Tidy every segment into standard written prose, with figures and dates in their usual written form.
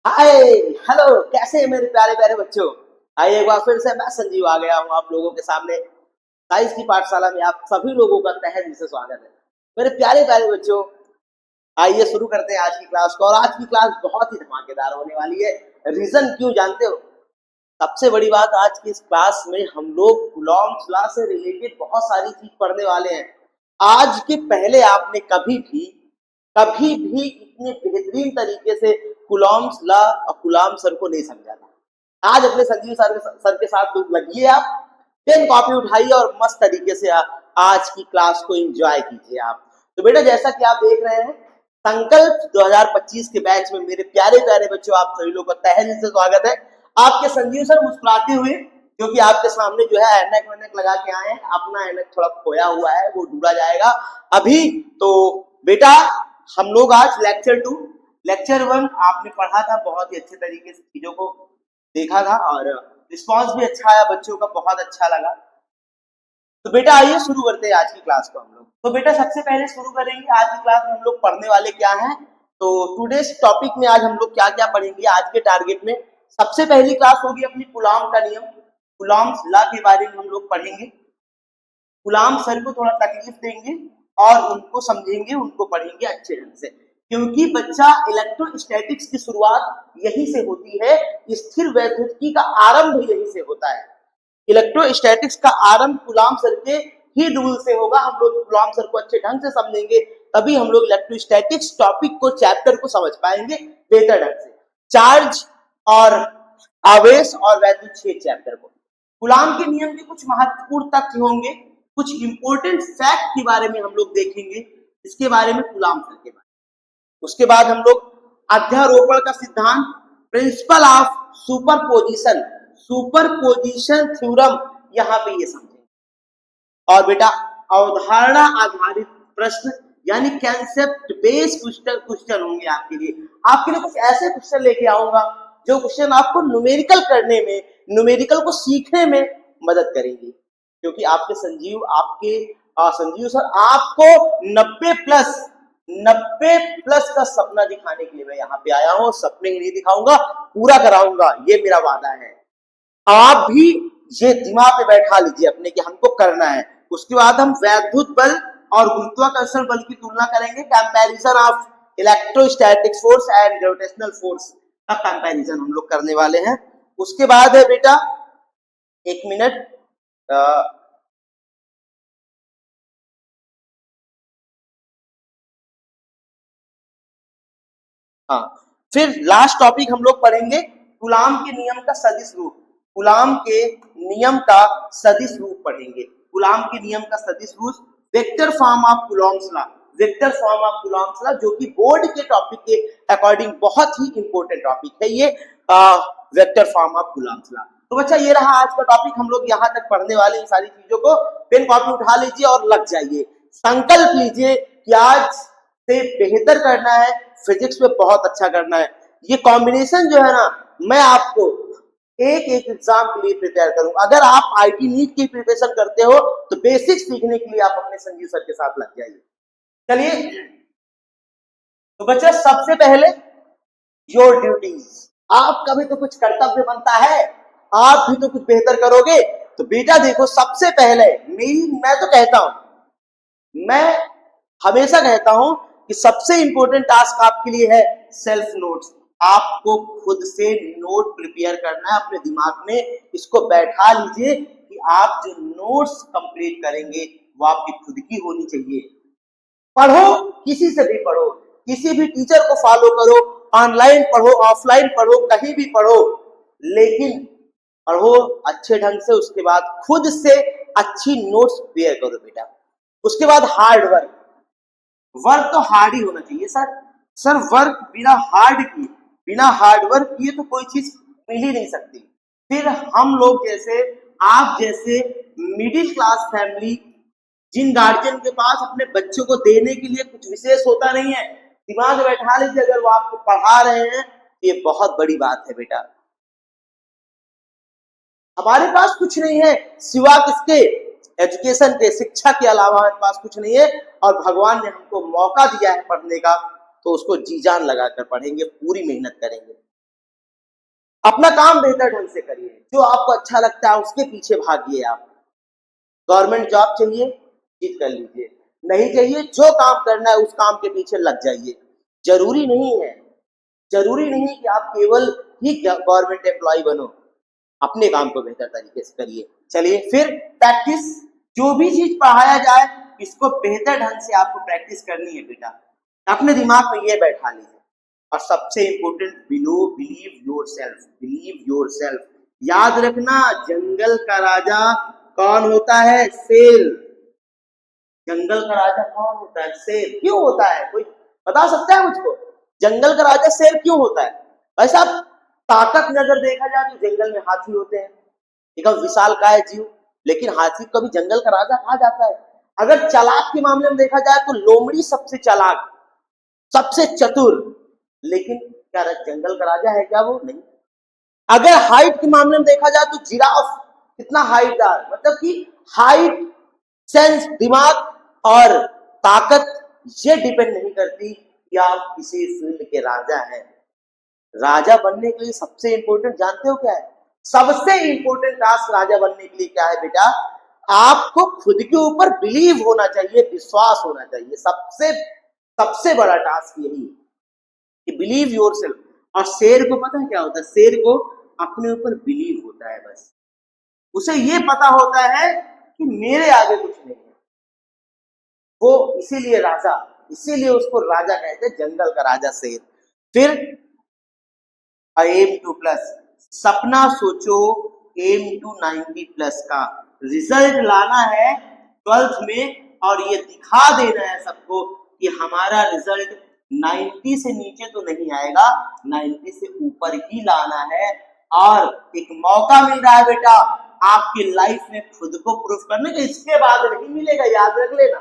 हाय। Hello, कैसे हैं मेरे प्यारे प्यारे बच्चों। आइए एक बार फिर से मैं संजीव आ गया हूँ आप लोगों के सामने। साइंस की पाठशाला में आप सभी लोगों का तहे दिल से स्वागत है मेरे प्यारे प्यारे बच्चों। आइए शुरू करते हैं आज की क्लास को, और आज की क्लास बहुत ही धमाकेदार होने वाली है। रीजन क्यों जानते हो? सबसे बड़ी बात, आज की इस क्लास में हम लोग कूलॉम्स लॉ से रिलेटेड बहुत सारी चीज पढ़ने वाले हैं। आज के पहले आपने कभी भी इतने बेहतरीन तरीके से कूलॉम्स लॉ और कूलॉम सर को नहीं समझा था। आज अपने संजीव सर के साथ लगिए आप, पेन कॉपी उठाइए और मस्त तरीके से आज की क्लास को एंजॉय कीजिए आप। तो बेटा, जैसा कि आप देख रहे हैं, संकल्प 2025 के बैच में मेरे प्यारे प्यारे बच्चों, आप सभी लोगों का तहे दिल से स्वागत है। आपके संजीव सर मुस्कुराते हुए, क्योंकि आपके सामने जो है ऐनक वैनक लगा के आए हैं। अपना ऐनक थोड़ा खोया हुआ है, वो ढूंढा जाएगा अभी। तो बेटा, हम लोग आज लेक्चर 2 लेक्चर 1 आपने पढ़ा था, बहुत ही अच्छे तरीके से चीजों को देखा था और रिस्पांस भी अच्छा आया, बच्चों का बहुत अच्छा लगा। तो बेटा आइए शुरू करते हैं आज की क्लास को हम लोग। तो बेटा सबसे पहले शुरू करेंगे, आज की क्लास में हम लोग पढ़ने वाले क्या हैं। तो टुडेस टॉपिक में आज हम लोग क्या क्या पढ़ेंगे आज के टारगेट में। सबसे पहली क्लास होगी अपनी कूलॉम का नियम, कूलॉम्स लॉ के बारे में हम लोग पढ़ेंगे। कूलॉम सर को थोड़ा तकलीफ देंगे और उनको समझेंगे, उनको पढ़ेंगे अच्छे ढंग से, क्योंकि बच्चा इलेक्ट्रोस्टैटिक्स की शुरुआत यहीं से होती है। स्थिर वैद्युतिकी का आरंभ यहीं से होता है। इलेक्ट्रोस्टैटिक्स का आरंभ कूलॉम सर के ही रूल से होगा। हम लोग कूलॉम सर को अच्छे ढंग से समझेंगे, तभी हम लोग इलेक्ट्रोस्टैटिक्स टॉपिक को, चैप्टर को समझ पाएंगे बेहतर ढंग से। चार्ज और आवेश और वैद्युत क्षेत्र चैप्टर को, कूलॉम के नियम के कुछ महत्वपूर्ण तथ्य होंगे, कुछ इंपोर्टेंट फैक्ट के बारे में हम लोग देखेंगे, इसके बारे में कूलॉम सर के बारे में। उसके बाद हम लोग अध्यारोपण का सिद्धांत, principle of superposition, superposition theorem, यहाँ पे ये समझेंगे। और बेटा अवधारणा आधारित प्रश्न, यानी कंसेप्ट बेस्ड क्वेश्चन होंगे आपके लिए। आपके लिए कुछ ऐसे क्वेश्चन लेके आऊंगा जो क्वेश्चन आपको न्यूमेरिकल करने में, न्यूमेरिकल को सीखने में मदद करेंगी, क्योंकि आपके संजीव सर आपको 90 प्लस का सपना दिखाने के लिए मैं यहाँ पे आया हूँ। सपने ही नहीं दिखाऊंगा, पूरा कराऊंगा, ये मेरा वादा है। आप भी ये दिमाग पे बैठा लीजिए अपने कि हमको करना है। उसके बाद हम वैद्युत बल और गुरुत्वाकर्षण बल की तुलना करेंगे, comparison of electrostatic force and gravitational force का कंपैरिजन हम लोग करने वाले हैं। उसके बाद है बेटा, एक मिनट, हाँ, फिर लास्ट टॉपिक हम लोग पढ़ेंगे कूलॉम के नियम का सदिश रूप। कूलॉम के नियम का सदिश रूप पढ़ेंगे। कूलॉम के नियम का सदिश रूप, vector form of Coulomb's law, vector form of Coulomb's law, जो कि बोर्ड के टॉपिक के अकॉर्डिंग बहुत ही इंपॉर्टेंट टॉपिक है ये, vector form of Coulomb's law. तो बच्चा ये रहा आज का टॉपिक, हम लोग यहाँ तक पढ़ने वाले इन सारी चीजों को। पेन कॉपी उठा लीजिए और लग जाइए, संकल्प लीजिए कि आज से बेहतर करना है, फिजिक्स में बहुत अच्छा करना है। ये कॉम्बिनेशन जो है ना, मैं आपको एक एक एग्जाम के लिए प्रिपेयर करूंगा। अगर आप आईटी नीट की प्रिपरेशन करते हो तो बेसिक सीखने के लिए आप अपने संजीव सर के साथ लग जाइए। चलिए, तो बच्चा सबसे पहले योर ड्यूटीज, आपका भी तो कुछ कर्तव्य बनता है, आप भी तो कुछ बेहतर करोगे। तो बेटा देखो, सबसे पहले मैं तो कहता हूं, मैं हमेशा कहता हूं कि सबसे इंपॉर्टेंट टास्क आपके लिए है सेल्फ नोट्स। आपको खुद से नोट प्रिपेयर करना है अपने दिमाग में। इसको बैठा लीजिए कि आप जो नोट्स कंप्लीट करेंगे वो आपकी खुद की होनी चाहिए। पढ़ो, किसी से भी पढ़ो, किसी भी टीचर को फॉलो करो, ऑनलाइन पढ़ो, ऑफलाइन पढ़ो, कहीं भी पढ़ो, लेकिन पढ़ो अच्छे ढंग से। उसके बाद खुद से अच्छी नोट्स प्रिपेयर करो बेटा। उसके बाद हार्ड वर्क, वर्क तो हार्ड ही होना चाहिए सर वर्क बिना हार्ड वर्क किए तो कोई चीज मिल ही नहीं सकती। फिर हम लोग जैसे, आप जैसे मिडिल क्लास फैमिली, जिन गार्जियन के पास अपने बच्चों को देने के लिए कुछ विशेष होता नहीं है, दिमाग बैठा लीजिए, अगर वो आपको पढ़ा रहे हैं ये बहुत बड़ी बात है बेटा। हमारे पास कुछ नहीं है सिवा किसके, एजुकेशन के, शिक्षा के अलावा हमारे पास कुछ नहीं है। और भगवान ने हमको मौका दिया है पढ़ने का, तो उसको जी जान लगाकर पढ़ेंगे, पूरी मेहनत करेंगे। अपना काम बेहतर ढंग से करिए, जो आपको अच्छा लगता है उसके पीछे भागिए। आप गवर्नमेंट जॉब चाहिए, जीत कर लीजिए, नहीं चाहिए जो काम करना है उस काम के पीछे लग जाइए। जरूरी नहीं है, जरूरी नहीं कि आप केवल ही गवर्नमेंट एम्प्लॉय बनो, अपने काम को बेहतर तरीके से करिए। चलिए फिर प्रैक्टिस, जो भी चीज पढ़ाया जाए इसको बेहतर ढंग से आपको प्रैक्टिस करनी है बेटा, अपने दिमाग में ये बैठा लीजिए। और सबसे important, believe yourself, believe yourself. याद रखना, जंगल का राजा कौन होता है? शेर। जंगल का राजा कौन होता है? शेर। क्यों होता है? कोई बता सकता है मुझको? जंगल का राजा शेर क्यों होता है? भाई साहब, ताकत में अगर देखा जाए तो जंगल में हाथी होते हैं, एकदम विशालकाय जीव, लेकिन हाथी कभी जंगल का राजा कहा जाता है। अगर चालाक के मामले में देखा जाए तो लोमड़ी सबसे चालाक, सबसे चतुर, लेकिन क्या जंगल का राजा है क्या वो? नहीं। अगर हाइट के मामले में देखा जाए तो जिराफ कितना हाइटदार, मतलब कि हाइट, सेंस, दिमाग और ताकत ये डिपेंड नहीं करती कि आप किसी फील्ड के राजा हैं। राजा बनने के लिए सबसे इंपॉर्टेंट जानते हो क्या है? सबसे इंपॉर्टेंट टास्क राजा बनने के लिए क्या है बेटा? आपको खुद के ऊपर बिलीव होना चाहिए, विश्वास होना चाहिए। सबसे सबसे बड़ा टास्क यही है कि बिलीव योरसेल्फ। और शेर को पता है क्या होता है? शेर को अपने ऊपर बिलीव होता है, बस उसे ये पता होता है कि मेरे आगे कुछ नहीं है, वो इसीलिए राजा, इसीलिए उसको राजा कहते हैं, जंगल का राजा शेर। फिर एम टू प्लस, सपना सोचो एम टू 90+ का रिजल्ट लाना है 12th में, और ये दिखा देना है सबको कि हमारा रिजल्ट 90 से नीचे तो नहीं आएगा, 90 से ऊपर ही लाना है। और एक मौका मिल रहा है बेटा आपकी लाइफ में खुद को प्रूफ करने का, इसके बाद नहीं मिलेगा, याद रख लेना।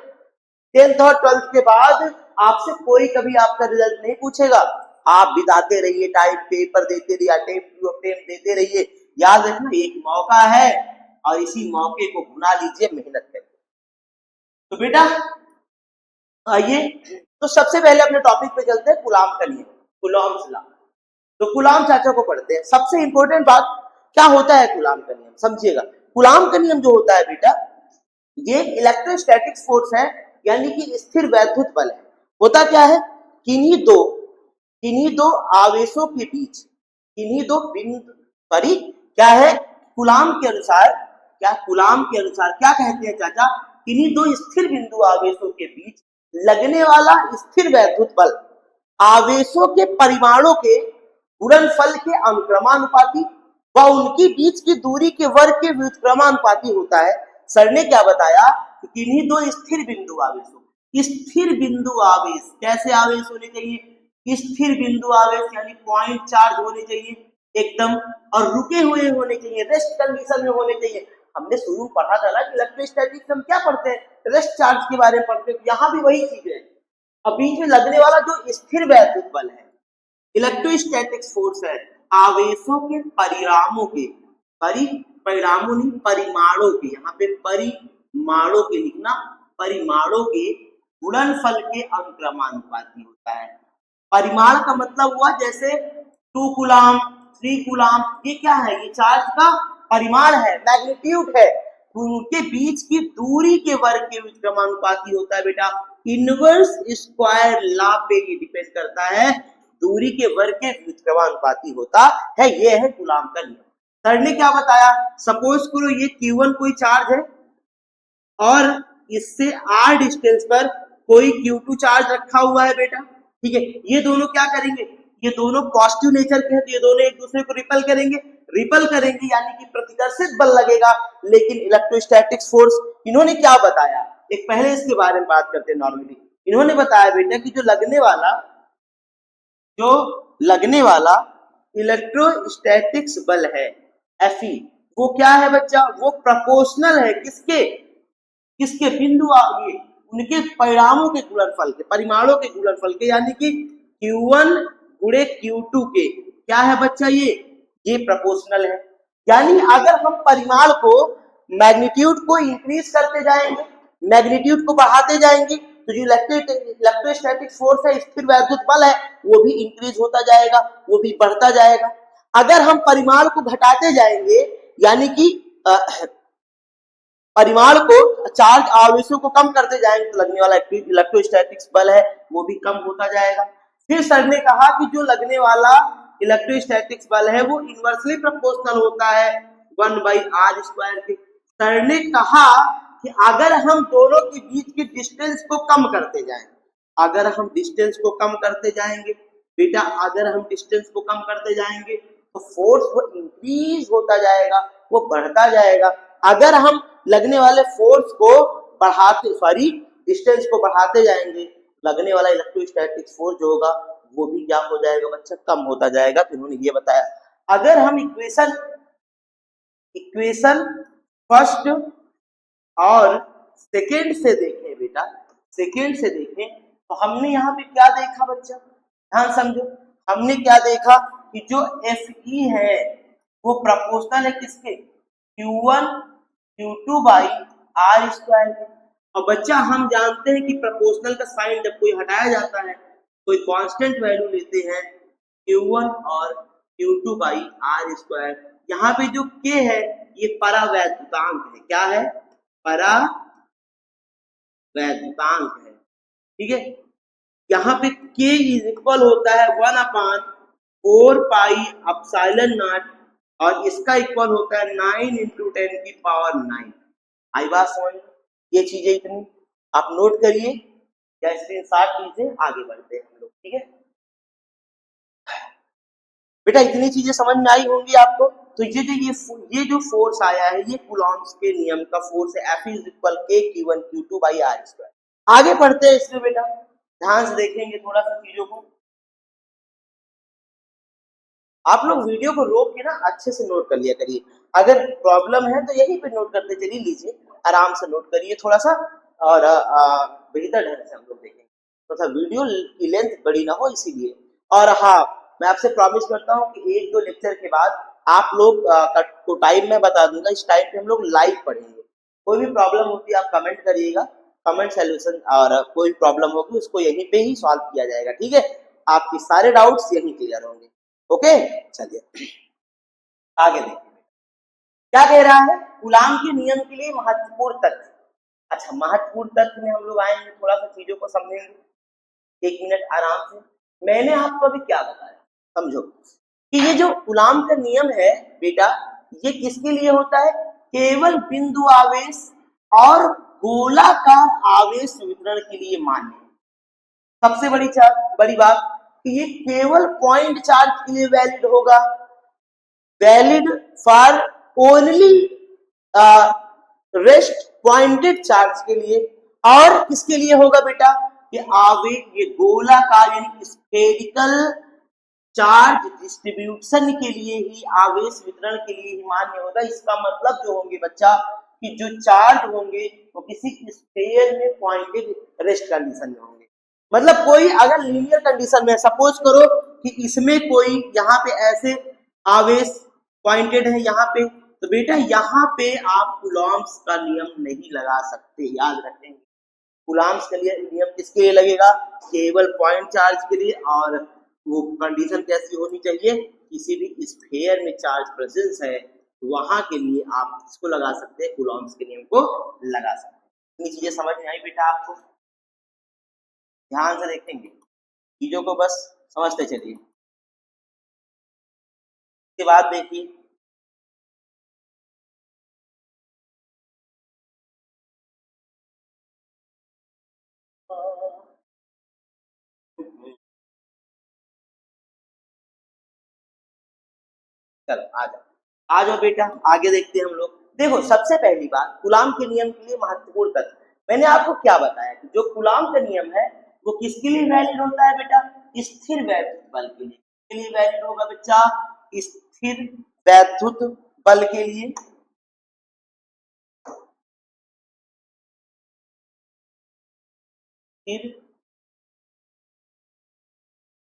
10th और 12th के बाद आपसे कोई कभी आपका रिजल्ट नहीं पूछेगा, आप बिताते रहिए टाइम, पेपर देते रहिए, अटेम्प्ट देते रहिए। याद रखना, एक मौका है और इसी मौके को भुना लीजिए मेहनत करके। तो बेटा आइए, तो सबसे पहले अपने टॉपिक पे चलते हैं, गुलाम का नियम, कूलॉम्स लॉ। तो कूलॉम चाचा को पढ़ते हैं। सबसे इंपॉर्टेंट बात, क्या होता है कूलॉम का नियम, समझिएगा। कूलॉम का नियम जो होता है बेटा, ये इलेक्ट्रोस्टैटिक फोर्स है, यानी कि स्थिर वैद्युत बल है। होता क्या है? किन्हीं दो आवेशों के बीच, किन्हीं दो बिंदु, सॉरी क्या है, कूलॉम के अनुसार, क्या कूलॉम के अनुसार क्या कहते हैं चाचा? किन्हीं दो स्थिर बिंदु आवेशों के बीच लगने वाला स्थिर वैद्युत बल आवेशों के परिमाणों के गुणनफल के अनुक्रमानुपाती व उनके बीच की दूरी के वर्ग के व्युत्क्रमानुपाती होता है। सर ने क्या बताया कि किन्हीं दो स्थिर बिंदु आवेशों, स्थिर बिंदु आवेश, कैसे आवेश होने चाहिए? स्थिर बिंदु आवेश यानी पॉइंट चार्ज होने चाहिए एकदम, और रुके हुए होने चाहिए, रेस्ट कंडीशन में होने चाहिए। हमने शुरू पढ़ा था ना कि इलेक्ट्रोस्टैटिक्स हम क्या पढ़ते हैं? रेस्ट चार्ज के बारे में पढ़ते हैं, यहाँ भी वही चीज है। अब बीच में लगने वाला जो स्थिर वैद्युत बल है, इलेक्ट्रोस्टैटिक्स फोर्स है, आवेशों के परिणामों के, परिणामों नहीं, परिमाणों के, यहाँ पे परिमाणों के लिखना, परिमाणों के गुणनफल के अनुक्रमानुपाती होता है। परिमाण का मतलब हुआ जैसे 2 कूलॉम, 3 कूलॉम, ये क्या है? ये चार्ज का परिमाण है, मैग्नीट्यूड है। उनके बीच की दूरी के वर्ग के व्युत्क्रमानुपाती होता है बेटा। इनवर्स स्क्वायर लॉ पे ये डिपेंड करता है, दूरी के वर्ग के व्युत्क्रमानुपाती होता है। ये है कूलॉम का नियम। सर ने क्या बताया? सपोज करो ये Q1 कोई चार्ज है और इससे r डिस्टेंस पर कोई Q2 चार्ज रखा हुआ है बेटा, ठीक है। ये दोनों क्या करेंगे? ये दोनों पॉजिटिव नेचर के हैं, तो ये दोनों एक दूसरे को रिपल करेंगे, यानी कि प्रतिकर्षित बल लगेगा। लेकिन इलेक्ट्रोस्टैटिक्स फोर्स, इन्होंने क्या बताया, एक पहले इसके बारे में बात करते हैं। नॉर्मली इन्होंने बताया बेटा कि जो लगने वाला इलेक्ट्रोस्टैटिक्स बल है Fe, वो क्या है बच्चा? वो प्रोपोर्शनल है किसके बिंदु ये उनके परिणामों के गुणनफल के, परिमाणों के गुणनफल के, यानी कि Q1 गुणे Q2 के। क्या है बच्चा? ये प्रोपोर्शनल है। यानी अगर हम परिमाण को, मैग्नीट्यूड को इंक्रीज करते जाएंगे, मैग्नीट्यूड को बढ़ाते जाएंगे, तो जो इलेक्ट्रोस्टैटिक फोर्स है, स्थिर वैद्युत बल है, वो भी इंक्रीज होता जाएगा, वो भी बढ़ता जाएगा। अगर हम परिमाण को घटाते जाएंगे, यानी कि परिमाण को, चार्ज आवेशों को कम करते जाएंगे, तो लगने वाला इलेक्ट्रोस्टैटिक्स बल है वो भी कम होता जाएगा। फिर सर ने कहा कि जो लगने वाला इलेक्ट्रोस्टैटिक्स बल है वो इनवर्सली प्रोपोर्शनल होता है 1/r² के। सर ने कहा कि अगर हम दोनों के बीच की डिस्टेंस को कम करते जाएं, अगर हम डिस्टेंस को कम करते जाएंगे बेटा, अगर हम डिस्टेंस को कम करते जाएंगे तो फोर्स वो इंक्रीज होता जाएगा, वो बढ़ता जाएगा। अगर हम लगने वाले फोर्स को बढ़ाते, सॉरी डिस्टेंस को बढ़ाते जाएंगे, लगने वाला इलेक्ट्रोस्टैटिक फोर्स जो होगा वो भी क्या हो जाएगा बच्चा, कम होता जाएगा। तो इन्होंने ये बताया। अगर हम इक्वेशन फर्स्ट और सेकेंड से देखें बेटा, सेकेंड से देखें तो हमने यहाँ पे क्या देखा बच्चा, ध्यान समझो। हमने क्या देखा कि जो Fe है वो प्रोपोर्शनल है किसके, Q1 Q2/r²। और बच्चा हम जानते हैं कि प्रोपोर्शनल का साइन जब कोई हटाया जाता है, कोई कांस्टेंट वैल्यू लेते हैं Q1 और Q2/r²। यहाँ पे जो K है ये परावैद्युतांक है। क्या है, परावैद्युतांक है, ठीक है। यहाँ पे K इज इक्वल होता है 1/4πε0 और इसका इक्वल होता है 9 × 10⁹। आई बात समझ, ये चीजें इतनी आप नोट करिए या स्क्रीनशॉट लीजिए, आगे बढ़ते हैं हम लोग, ठीक है बेटा। इतनी चीजें समझ में आई होंगी आपको। तो ये जो फोर्स आया है ये कूलॉम्स के नियम का फोर्स है, F = K Q1 Q2/r²। आगे पढ़ते हैं इसमें बेटा, ध्यान से देखेंगे थोड़ा सा चीजों को। आप लोग वीडियो को रोक के ना अच्छे से नोट कर लिया करिए, अगर प्रॉब्लम है तो यहीं पे नोट करते चलिए, लीजिए आराम से नोट करिए थोड़ा सा, और बेहतर ढंग से हम लोग देखेंगे। तो सा वीडियो की लेंथ बड़ी ना हो इसीलिए। और हाँ, मैं आपसे प्रॉमिस करता हूँ कि 1-2 लेक्चर के बाद आप लोग को टाइम में बता दूंगा, इस टाइम पे हम लोग लाइव पढ़ेंगे। कोई भी प्रॉब्लम होती है आप कमेंट करिएगा, कमेंट सोल्यूशन, और कोई प्रॉब्लम होगी उसको यहीं पे ही सॉल्व किया जाएगा, ठीक है। आपके सारे डाउट्स यहीं क्लियर होंगे। ओके, चलिए आगे देखिए क्या कह रहा है, कूलाम के नियम के लिए महत्वपूर्ण तथ्य। अच्छा, महत्वपूर्ण तथ्य में हम लोग आएंगे, थोड़ा सा चीजों को समझेंगे, 1 मिनट आराम से। मैंने आपको अभी क्या बताया, समझो कि ये जो कूलाम का नियम है बेटा, ये किसके लिए होता है, केवल बिंदु आवेश और गोलाकार आवेश वितरण के लिए मान्य है। सबसे बड़ी बात कि ये केवल पॉइंट चार्ज के लिए वैलिड होगा, valid for only rest pointed charge के लिए। और किसके लिए होगा बेटा, कि आवेश ये गोलाकार यानी स्फेरिकल चार्ज डिस्ट्रीब्यूशन के लिए ही, आवेश वितरण के लिए ही मान्य होगा। इसका मतलब जो होंगे बच्चा कि जो चार्ज होंगे वो किसी स्फीयर में पॉइंटेड रेस्ट कंडीशन में होंगे। मतलब कोई अगर लीनियर कंडीशन में, सपोज करो कि इसमें कोई यहाँ पे ऐसे आवेश पॉइंटेड है यहाँ पे, तो बेटा यहाँ पे आप कूलॉम्स का नियम नहीं लगा सकते, याद रखेंगे। कूलॉम्स के लिए नियम किसके लिए लगेगा, केवल पॉइंट चार्ज के लिए। और वो कंडीशन कैसी होनी चाहिए, किसी भी स्फीयर में चार्ज प्रेजेंस है वहां के लिए आप इसको लगा सकते हैं, कूलॉम्स के नियम को लगा सकते हैं। इतनी चीजें समझ में आई बेटा आपको, ध्यान से देखेंगे चीजों को, बस समझते चलिए। इसके बाद देखिए चलो आ जाओ बेटा, आगे देखते हैं हम लोग। देखो सबसे पहली बात, कूलाम के नियम के लिए महत्वपूर्ण तथ्य। मैंने आपको क्या बताया कि जो कूलाम का नियम है वो किसके लिए वैलिड होता है बेटा, स्थिर वैद्युत बल के लिए। किसके लिए वैलिड होगा बच्चा, स्थिर वैद्युत बल के लिए। स्थिर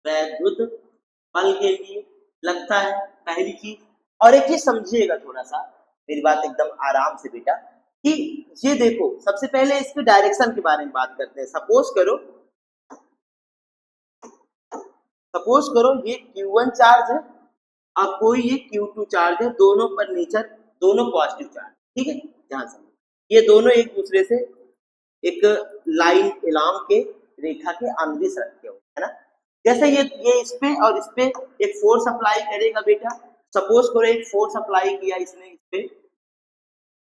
वैद्युत बल के लिए लगता है, पहली चीज। और एक चीज समझिएगा थोड़ा सा, मेरी बात एकदम आराम से बेटा, कि ये देखो सबसे पहले इसके डायरेक्शन के बारे में बात करते हैं। सपोज करो ये Q1 चार्ज है अब कोई ये Q2 चार्ज है, दोनों पर नेचर दोनों पॉजिटिव चार्ज, ठीक है। ध्यान समझ, ये दोनों एक दूसरे से एक लाइन एलॉन्ग के रेखा के अनुदिश रखे हुए है ना। जैसे ये इस पे और इस पे एक फोर्स अप्लाई करेगा बेटा, सपोज करो एक फोर्स अप्लाई किया इसने, इस पे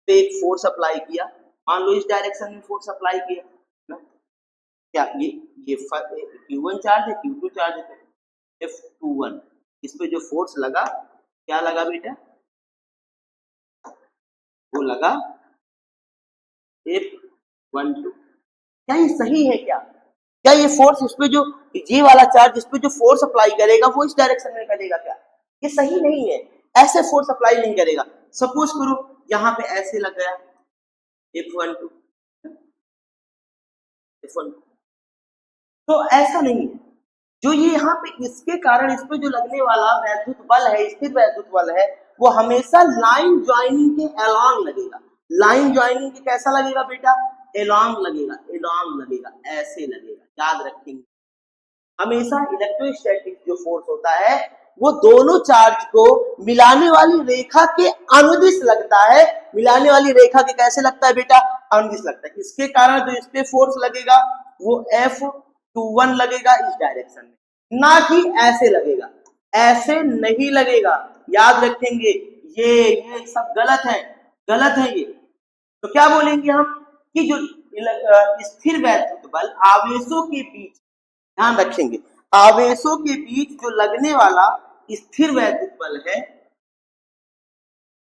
एक फोर्स अप्लाई किया, मान लो इस डायरेक्शन में फोर्स अप्लाई किया ना, क्या ये Q1 चार्ज है, Q2 चार्ज है, F21, इस पे जो फोर्स लगा, क्या लगा बेटा, वो लगा F12। क्या ये सही है क्या? क्या ये फोर्स इस पे जो ये वाला चार्ज इस पे जो फोर्स अप्लाई करेगा वो इस डायरेक्शन में करेगा क्या? ये सही नहीं है, ऐसे फोर्स अप्लाई नहीं करेगा। सपोज करो यहाँ पे ऐसे लग गया F12, तो ऐसा नहीं है। जो ये यहाँ पे इसके कारण इस पे जो लगने वाला वैद्युत बल है, स्थिर वैद्युत बल है, वो हमेशा लाइन ज्वाइनिंग के अलोंग लगेगा। लाइन ज्वाइनिंग के कैसा लगेगा बेटा? एलॉन्ग लगेगा, एलॉन्ग लगेगा, ऐसे लगेगा, याद रखेंगे। हमेशा इलेक्ट्रोस्टैटिक जो फोर्स होता है वो दोनों चार्ज को मिलाने वाली रेखा के अनुदिश लगता है। मिलाने वाली रेखा के कैसे लगता है बेटा? अनुदिश लगता है। इसके कारण जो इस पे फोर्स लगेगा वो F21 लगेगा इस डायरेक्शन में, ना कि ऐसे लगेगा, ऐसे नहीं लगेगा, याद रखेंगे। ये सब गलत है, गलत है ये। तो क्या बोलेंगे हम कि जो स्थिर वैद्युत बल आवेशों के बीच, ध्यान रखेंगे, आवेशों के बीच जो लगने वाला स्थिर वैद्युत बल है,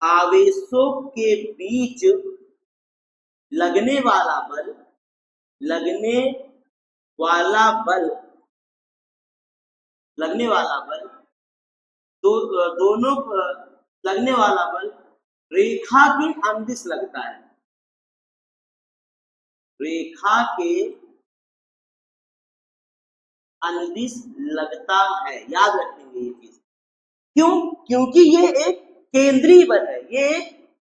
आवेशों के बीच लगने वाला बल, लगने वाला बल, लगने वाला बल, दोनों लगने वाला बल रेखा के अनुदिश लगता है, रेखा के अनुदिश लगता है, याद रखेंगे ये चीज। क्यों? क्योंकि ये एक केंद्रीय बल है, ये एक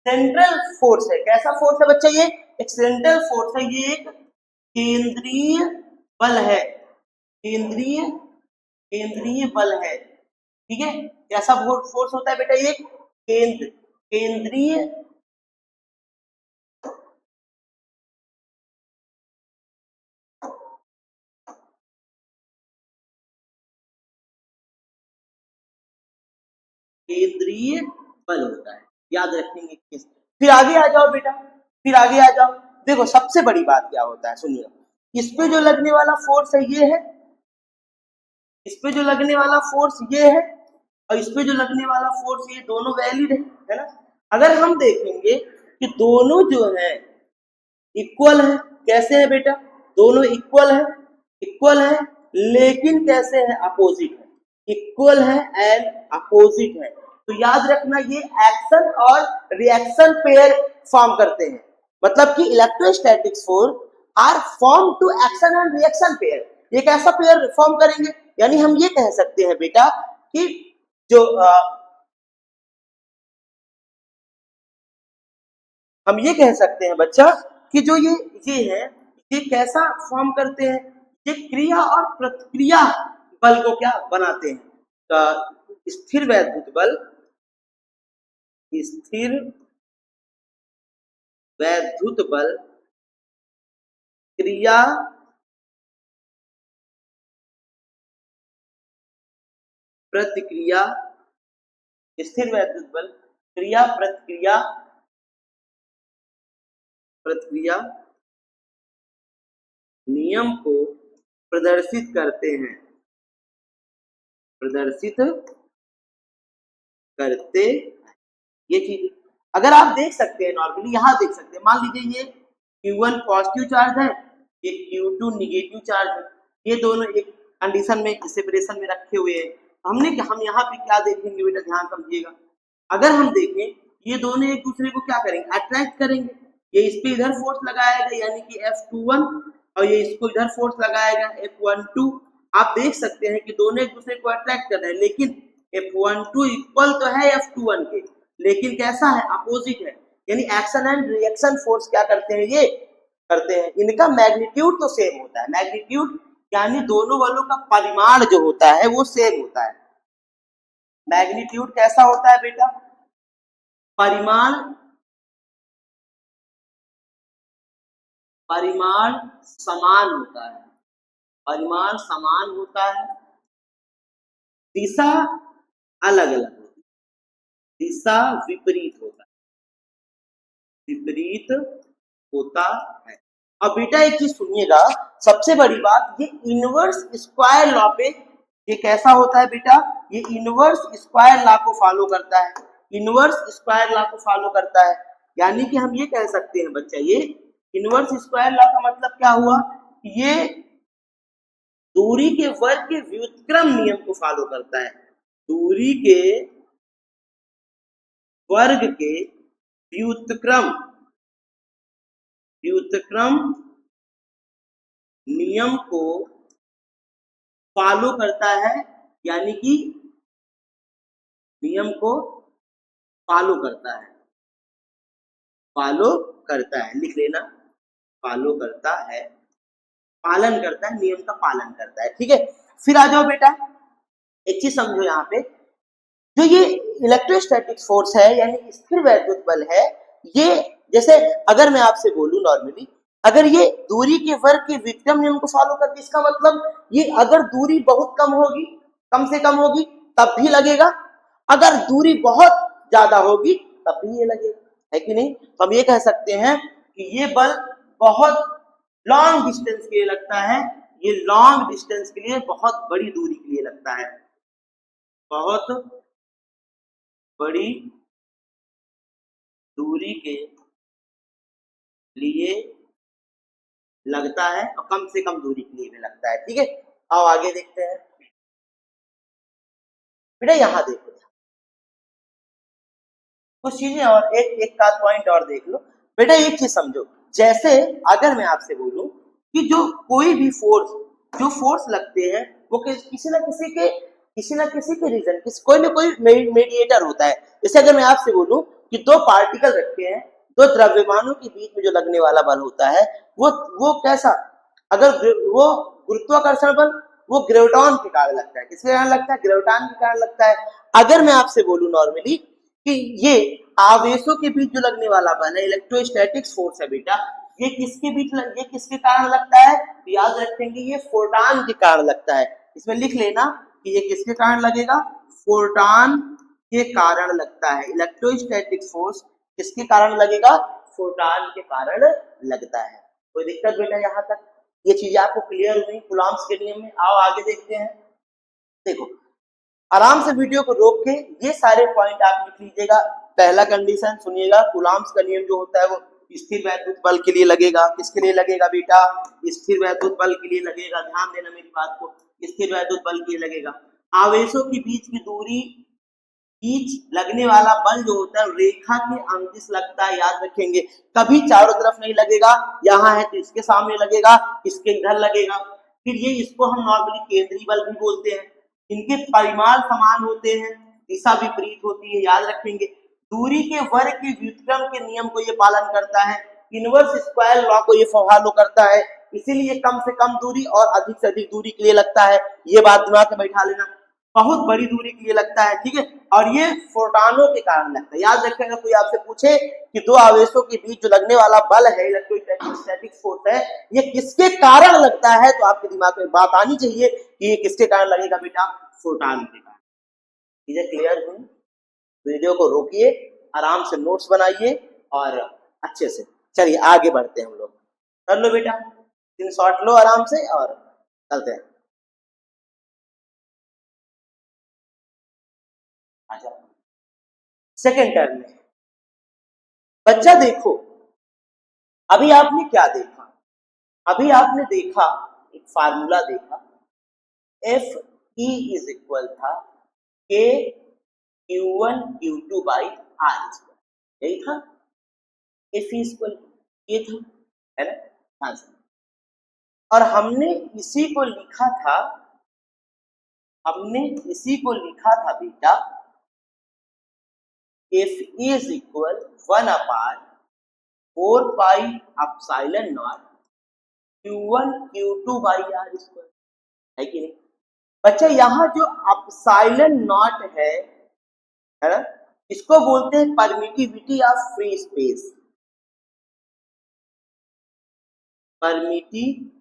सेंट्रल फोर्स है। कैसा फोर्स है बच्चा? ये एक सेंट्रल फोर्स है, ये एक केंद्रीय बल है, केंद्रीय केंद्रीय बल है, ठीक है। कैसा फोर्स होता है बेटा? ये केंद्रीय केंद्रीय बल होता है, याद रखेंगे। फिर आगे आ जाओ बेटा, फिर आगे आ जाओ। देखो सबसे बड़ी बात क्या होता है, सुनिए, इस पे जो लगने वाला फोर्स है ये है, इस पे जो लगने वाला फोर्स ये है, और इस पे जो लगने वाला फोर्स ये, दोनों वैलिड है ना। अगर हम देखेंगे कि दोनों जो है इक्वल है, कैसे है बेटा? दोनों इक्वल है, इक्वल है, लेकिन कैसे है? अपोजिट है, इक्वल है एंड अपोजिट है। तो याद रखना ये एक्शन और रिएक्शन पेयर फॉर्म करते हैं, मतलब कि electrostatics force are form to action and reaction pair. ये कैसा पेयर फॉर्म करेंगे? यानी हम ये कह सकते हैं बेटा कि जो हम ये कह सकते हैं बच्चा कि जो ये है, ये कैसा फॉर्म करते हैं? ये क्रिया और प्रतिक्रिया बल को क्या बनाते हैं? तो स्थिर वैद्युत बल, स्थिर वैद्युत बल क्रिया प्रतिक्रिया, स्थिर वैद्युत बल क्रिया प्रतिक्रिया, प्रतिक्रिया नियम को प्रदर्शित करते हैं, प्रदर्शित करते। ये चीज अगर आप देख सकते हैं नॉर्मली, यहाँ देख सकते हैं, मान लीजिए ये Q1 पॉजिटिव चार्ज है, ये Q2 निगेटिव चार्ज है, ये दोनों एक कंडीशन में सेपरेशन में रखे हुए हैं। हम यहाँ पे क्या देखेंगे बेटा, ध्यान समझिएगा। अगर हम देखें ये दोनों एक दूसरे को क्या करेंगे? अट्रैक्ट करेंगे। ये इस पे इधर फोर्स लगाएगा यानी कि F21, और ये इसको इधर फोर्स लगाएगा F12। आप देख सकते हैं कि दोनों एक दूसरे को अट्रैक्ट कर रहे हैं, लेकिन F12 इक्वल तो है F21 के, लेकिन कैसा है? अपोजिट है। यानी एक्शन एंड रिएक्शन फोर्स क्या करते हैं? ये करते हैं। इनका मैग्नीट्यूड तो सेम होता है, मैग्नीट्यूड यानी दोनों बलों का परिमाण जो होता है वो सेम होता है। मैग्नीट्यूड कैसा होता है बेटा? परिमाण समान होता है, परिमाण समान होता है, दिशा अलग अलग होती है, दिशा विपरीत होता है, विपरीत होता है। अब बेटा एक चीज सुनिएगा, सबसे बड़ी बात, ये इनवर्स स्क्वायर लॉ पे ये कैसा होता है बेटा? ये इनवर्स स्क्वायर लॉ को फॉलो करता है, इनवर्स स्क्वायर लॉ को फॉलो करता है। यानी कि हम ये कह सकते हैं बच्चा, ये इनवर्स स्क्वायर लॉ का मतलब क्या हुआ? ये दूरी के वर्ग के व्युत्क्रम नियम को फॉलो करता है, दूरी के वर्ग के व्युत्क्रम नियम को फॉलो करता है, यानी कि नियम को फॉलो करता है, लिख लेना, फॉलो करता है, पालन करता है, नियम का पालन करता है। ठीक है, फिर आ जाओ बेटा, एक चीज समझो यहाँ पे, जो ये इलेक्ट्रोस्टैटिक फोर्स है यानी स्थिर वैद्युत बल है, ये जैसे अगर मैं आपसे बोलूं नॉर्मली, अगर ये दूरी के वर्ग के व्युत्क्रम नियम को फॉलो करती, इसका मतलब ये अगर दूरी बहुत कम होगी, कम से कम होगी, तब भी लगेगा, अगर दूरी बहुत ज्यादा होगी तब भी ये लगेगा, है कि नहीं? तो हम ये कह सकते हैं कि ये बल बहुत लॉन्ग डिस्टेंस के लिए लगता है, ये लॉन्ग डिस्टेंस के लिए, बहुत बड़ी दूरी के लिए लगता है, बहुत बड़ी दूरी के लिए लगता है और कम से कम दूरी के लिए भी लगता है। ठीक है, आओ आगे देखते हैं बेटा, यहां देखो कुछ चीजें और, एक का पॉइंट और देख लो बेटा। एक चीज समझो, जैसे अगर मैं आपसे बोलूं कि जो कोई भी फोर्स, जो फोर्स लगते हैं वो किसी ना किसी के रीजन, कोई ना कोई मेडिएटर होता है। जैसे अगर मैं आपसे बोलूं कि दो पार्टिकल रखे हैं, दो द्रव्यमानों के बीच में जो लगने वाला बल होता है वो कैसा, अगर वो गुरुत्वाकर्षण बल, वो ग्रेविटॉन के कारण लगता है, किसके कारण लगता है? ग्रेविटॉन के कारण लगता है। अगर मैं आपसे बोलूं नॉर्मली कि ये आवेशों के बीच जो लगने वाला बल है, इलेक्ट्रोस्टैटिक्स फोर्स है बेटा, ये किसके कारण लगता है? तो याद रखेंगे ये फोटॉन के कारण लगता है। इसमें लिख लेना कि ये किसके कारण लगेगा? फोटॉन के कारण लगता है। इलेक्ट्रोस्टैटिक्स फोर्स किसके कारण लगेगा? फोटॉन के कारण लगता है। कोई दिक्कत बेटा यहाँ तक? ये चीजें आपको क्लियर हुई कूलॉम्स के नियम में? आओ आगे देखते हैं। देखो, आराम से वीडियो को रोक के ये सारे पॉइंट आप लिख लीजिएगा। पहला कंडीशन सुनिएगा, कूलॉम्स का नियम जो होता है वो स्थिर वैद्युत बल के लिए लगेगा। किसके लिए लगेगा बेटा? स्थिर वैद्युत बल के लिए लगेगा। ध्यान देना मेरी बात को, स्थिर वैद्युत बल के लिए लगेगा। आवेशों के बीच की दूरी, बीच लगने वाला बल जो होता है रेखा के अंदिश लगता है, याद रखेंगे। कभी चारों तरफ नहीं लगेगा, यहाँ है तो इसके सामने लगेगा, इसके इधर लगेगा। फिर ये, इसको हम नॉर्मली केंद्रीय बल भी बोलते हैं। इनके परिमाण समान होते हैं, दिशा विपरीत होती है, याद रखेंगे। दूरी के वर्ग के व्युत्क्रम के नियम को ये पालन करता है, इनवर्स स्क्वायर लॉ को ये फॉलो करता है, इसीलिए कम से कम दूरी और अधिक से अधिक दूरी के लिए लगता है। ये बात दिमाग में बैठा लेना, बहुत बड़ी दूरी के लिए लगता है। ठीक है, और ये फोटॉनों के कारण लगता है। याद रखेगा, कोई आपसे पूछे कि दो आवेशों के बीच जो लगने वाला बल है, इलेक्ट्रोस्टैटिक फोर्स है, ये किसके कारण लगता है, तो आपके दिमाग में बात आनी चाहिए कि ये किसके कारण लगेगा बेटा? फोटॉन के कारण। चीजें क्लियर हुई? वीडियो को रोकिए, आराम से नोट्स बनाइए और अच्छे से चलिए आगे बढ़ते हैं हम लोग। कर लो बेटा, स्क्रीनशॉट लो आराम से और चलते हैं। सेकेंड टर्म में बच्चा देखो, अभी आपने क्या देखा? अभी आपने देखा, एक फार्मूला देखा, एफ ई इज इक्वल था के Q1 Q2 by r square, यही था। एफ ई इक्वल ये था, है ना? हाँ सर, और हमने इसी को लिखा था, बेटा, F E is equal 1/4 pi epsilon naught Q1 Q2 by r square, है कि नहीं? बच्चा यहाँ जो एप्सिलॉन नॉट है है ना। इसको बोलते हैं permittivity of free space, permittivity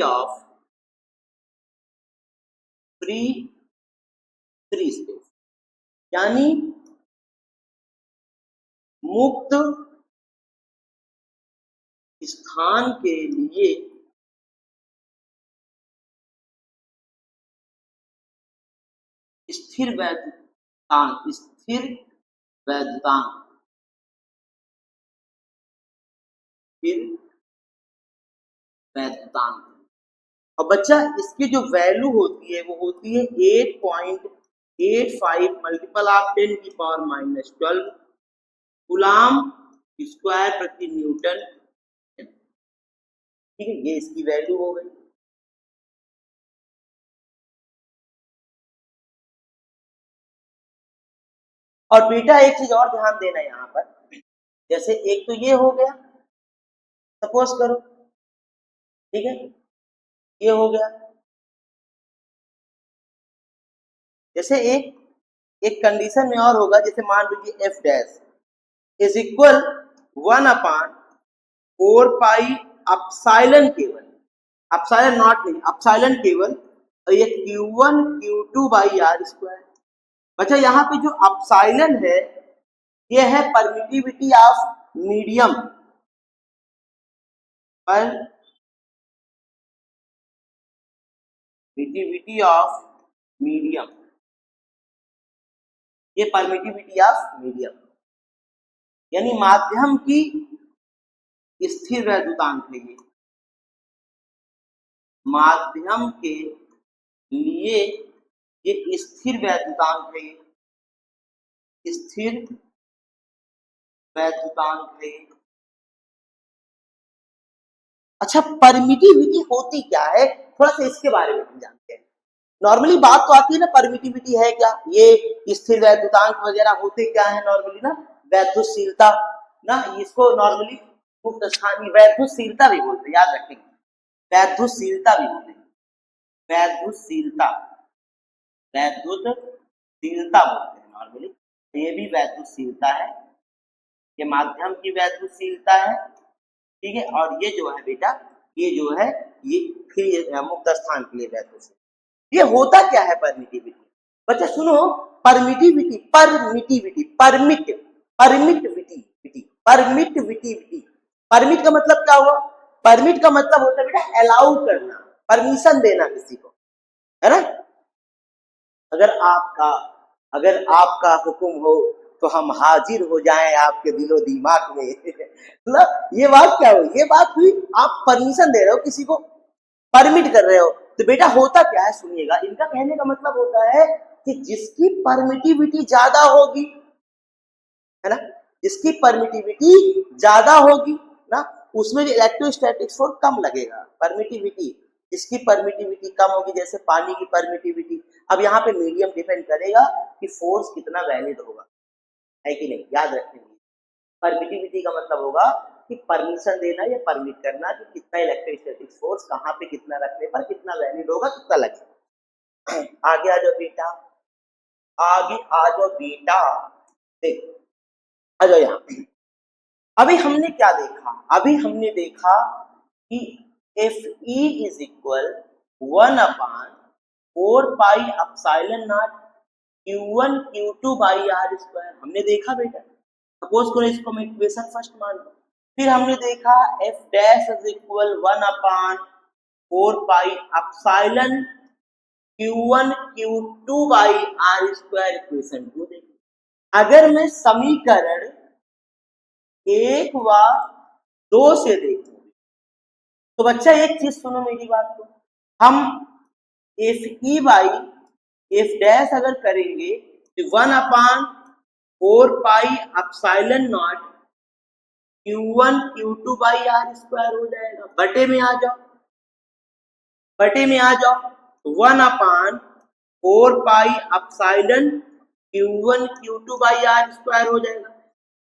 of free space, यानी मुक्त स्थान के लिए स्थिर वैधतांक, स्थिर वैधतांक, स्थिर वैधतांक। और बच्चा इसकी जो वैल्यू होती है वो होती है 8.85 मल्टीपल ऑफ 10⁻⁻12 कूलाम स्क्वायर प्रति न्यूटन। ठीक है, ये इसकी वैल्यू हो गई। और बेटा एक चीज और ध्यान देना यहाँ पर, जैसे एक तो ये हो गया, सपोज करो, ठीक है, ये हो गया। जैसे एक कंडीशन में और होगा, जैसे मान लीजिए F dash is equal 1/4 pi epsilon केवल, अपसाइलन नॉट नहीं, अपसाइलन केवल, और ये Q1 Q2 by r square. बच्चा यहाँ पे जो अपसाइलन है ये है permittivity of medium, permittivity of medium, ये परमिटिविटी ऑफ मीडियम यानी माध्यम की स्थिर वैधतांक है। ये माध्यम के लिए ये स्थिर वैधतांक है, स्थिर वैधतांक है। अच्छा, परमिटिविटी होती क्या है, थोड़ा सा इसके बारे में हम जानते हैं। नॉर्मली बात तो आती है ना, परमिटिविटी है क्या, ये स्थिर वैधतांक वगैरह होते क्या है नॉर्मली ना, वैद्युतशीलता ना, इसको नॉर्मली मुक्त स्थानीय वैद्युतशीलता भी बोलते हैं, याद रखेंगे, वैद्युतशीलता भी बोलते हैं, वैद्युतशीलता, वैद्युतशीलता बोलते हैं नॉर्मली। ये भी वैद्युतशीलता है, ये माध्यम की वैद्युतशीलता है, ठीक है। और ये जो है बेटा, ये जो है ये फ्री मुक्त स्थान के लिए वैद्युतशीलता। ये होता क्या है परमिटिविटी, बच्चा सुनो, permittivity, permittivity, permit, permittivity, permittivity, permit का मतलब क्या हुआ, परमिट का मतलब होता है बेटा अलाउ करना, परमिशन देना किसी को, है ना। अगर आपका हुक्म हो तो हम हाजिर हो जाएं आपके दिलो दिमाग में मतलब ये बात क्या हुई, ये बात हुई आप परमिशन दे रहे हो किसी को, परमिट कर रहे हो। तो बेटा होता क्या है सुनिएगा, इनका कहने का मतलब होता है कि जिसकी परमिटिविटी ज्यादा होगी, है ना, जिसकी परमिटिविटी ज्यादा होगी ना, उसमें जो इलेक्ट्रोस्टैटिक फोर्स कम लगेगा। परमिटिविटी, जिसकी परमिटिविटी कम होगी, जैसे पानी की परमिटिविटी, अब यहाँ पे मीडियम डिपेंड करेगा कि फोर्स कितना वैलिड होगा, है कि नहीं, याद रखेंगे। परमिटिविटी का मतलब होगा कि परमिशन देना या परमिट करना कि कितना इलेक्ट्रोस्टैटिक फोर्स कहाँ पे कितना रखने पर कितना वैलिड होगा, कितना लगेगा। आगे आ जाओ बेटा, आगे आ जाओ बेटा, देख आ जाओ यहाँ। अभी हमने क्या देखा, अभी हमने देखा कि Fe is equal 1/4 pi epsilon naught Q1 Q2 by r square, हमने देखा बेटा। सपोज करो इसको मैं इक्वेशन फर्स्ट मान लो। फिर हमने देखा F dash is equal 1/4 pi epsilon Q1 Q2 by r square, equation 2 देखी। अगर मैं समीकरण 1 व 2 से देखूं तो बच्चा एक चीज सुनो मेरी बात को, हम Fe बाई F डैश अगर करेंगे तो 1/4 pi epsilon naught Q1 Q2 by r square हो जाएगा। बटे में आ जाओ, बटे में आ जाओ, 1/4 pi epsilon Q1 Q2 by r square हो जाएगा।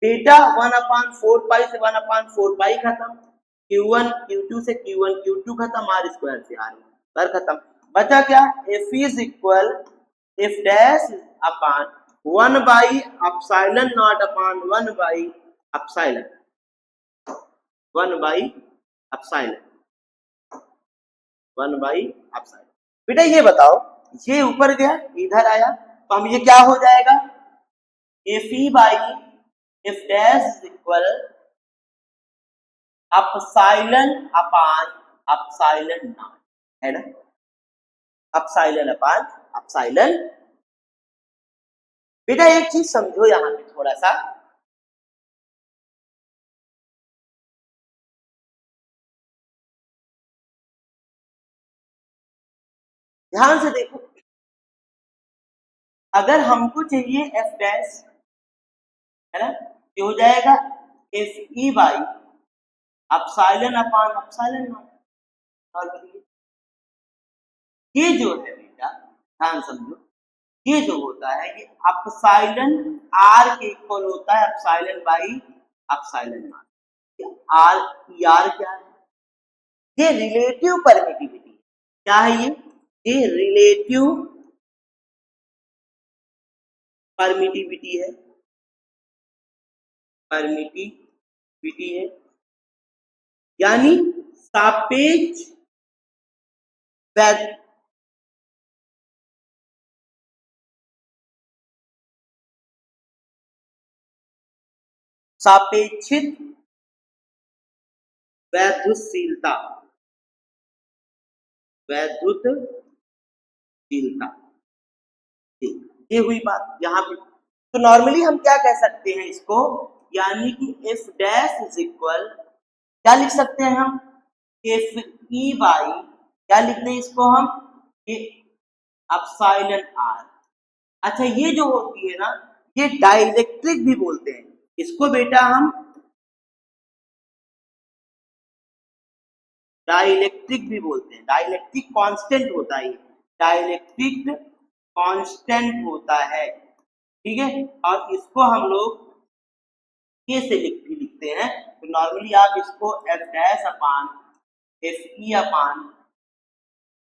बेटा 1/4 पाई से 1/4 पाई खत्म, Q1 Q2 से Q1 Q2 खत्म, आर स्क्वायर से आर खत्म। बचा क्या, F is equal F dash upon 1 by epsilon not upon 1 by epsilon, 1 by epsilon, 1 by epsilon. बेटा ये बताओ, ये ऊपर गया इधर आया तो हम ये क्या हो जाएगा, F E by F dash is equal epsilon upon epsilon not, है ना, अपसाइलन अपान अपसाइलन। बेटा एक चीज समझो यहां पे थोड़ा सा, ध्यान से देखो, अगर हमको चाहिए एफ डैश, है ना, ये हो जाएगा F E by epsilon upon epsilon not. ये जो है बेटा ध्यान समझो, ये जो होता है ये अपसाइलन आर के इक्वल होता है epsilon by epsilon naught. R r क्या है, ये रिलेटिव परमिटिविटी, क्या है ये रिलेटिव परमिटिविटी है, परमिटिविटी है, यानी सापेक्ष सापेक्षित वैद्युतशीलता, वैद्युतशीलता, ये हुई बात यहाँ पे। तो नॉर्मली हम क्या कह सकते हैं इसको, यानी कि एफ डैश इज इक्वल, क्या लिख सकते हैं हम, एफ ई बाई, क्या लिखते हैं इसको हम, ये अपसाइलन आर। अच्छा ये जो होती है ना, ये डाइलेक्ट्रिक भी बोलते हैं इसको बेटा, हम डाइलेक्ट्रिक भी बोलते हैं, डाइलेक्ट्रिक कांस्टेंट होता है, डाइलेक्ट्रिक कांस्टेंट होता है, ठीक है। और इसको हम लोग के से भी लिखते हैं, तो नॉर्मली आप इसको F dash upon F E upon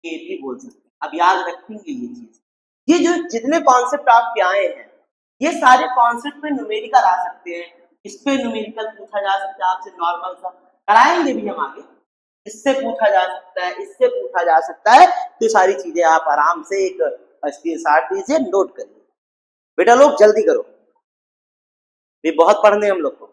के भी बोल सकते हैं। अब याद रखेंगे ये चीज, ये जो जितने कॉन्सेप्ट आपके आए हैं, ये सारे कॉन्सेप्ट पे न्यूमेरिकल आ सकते हैं, इस पे न्यूमेरिकल पूछा जा सकता है आपसे, नॉर्मल सा कराएंगे भी हम आगे, इससे पूछा जा सकता है, इससे पूछा जा सकता है। तो सारी चीजें आप आराम से एक स्क्रीनशॉट लीजिए, नोट करिए। बेटा लोग जल्दी करो, ये बहुत पढ़ने हम लोग को।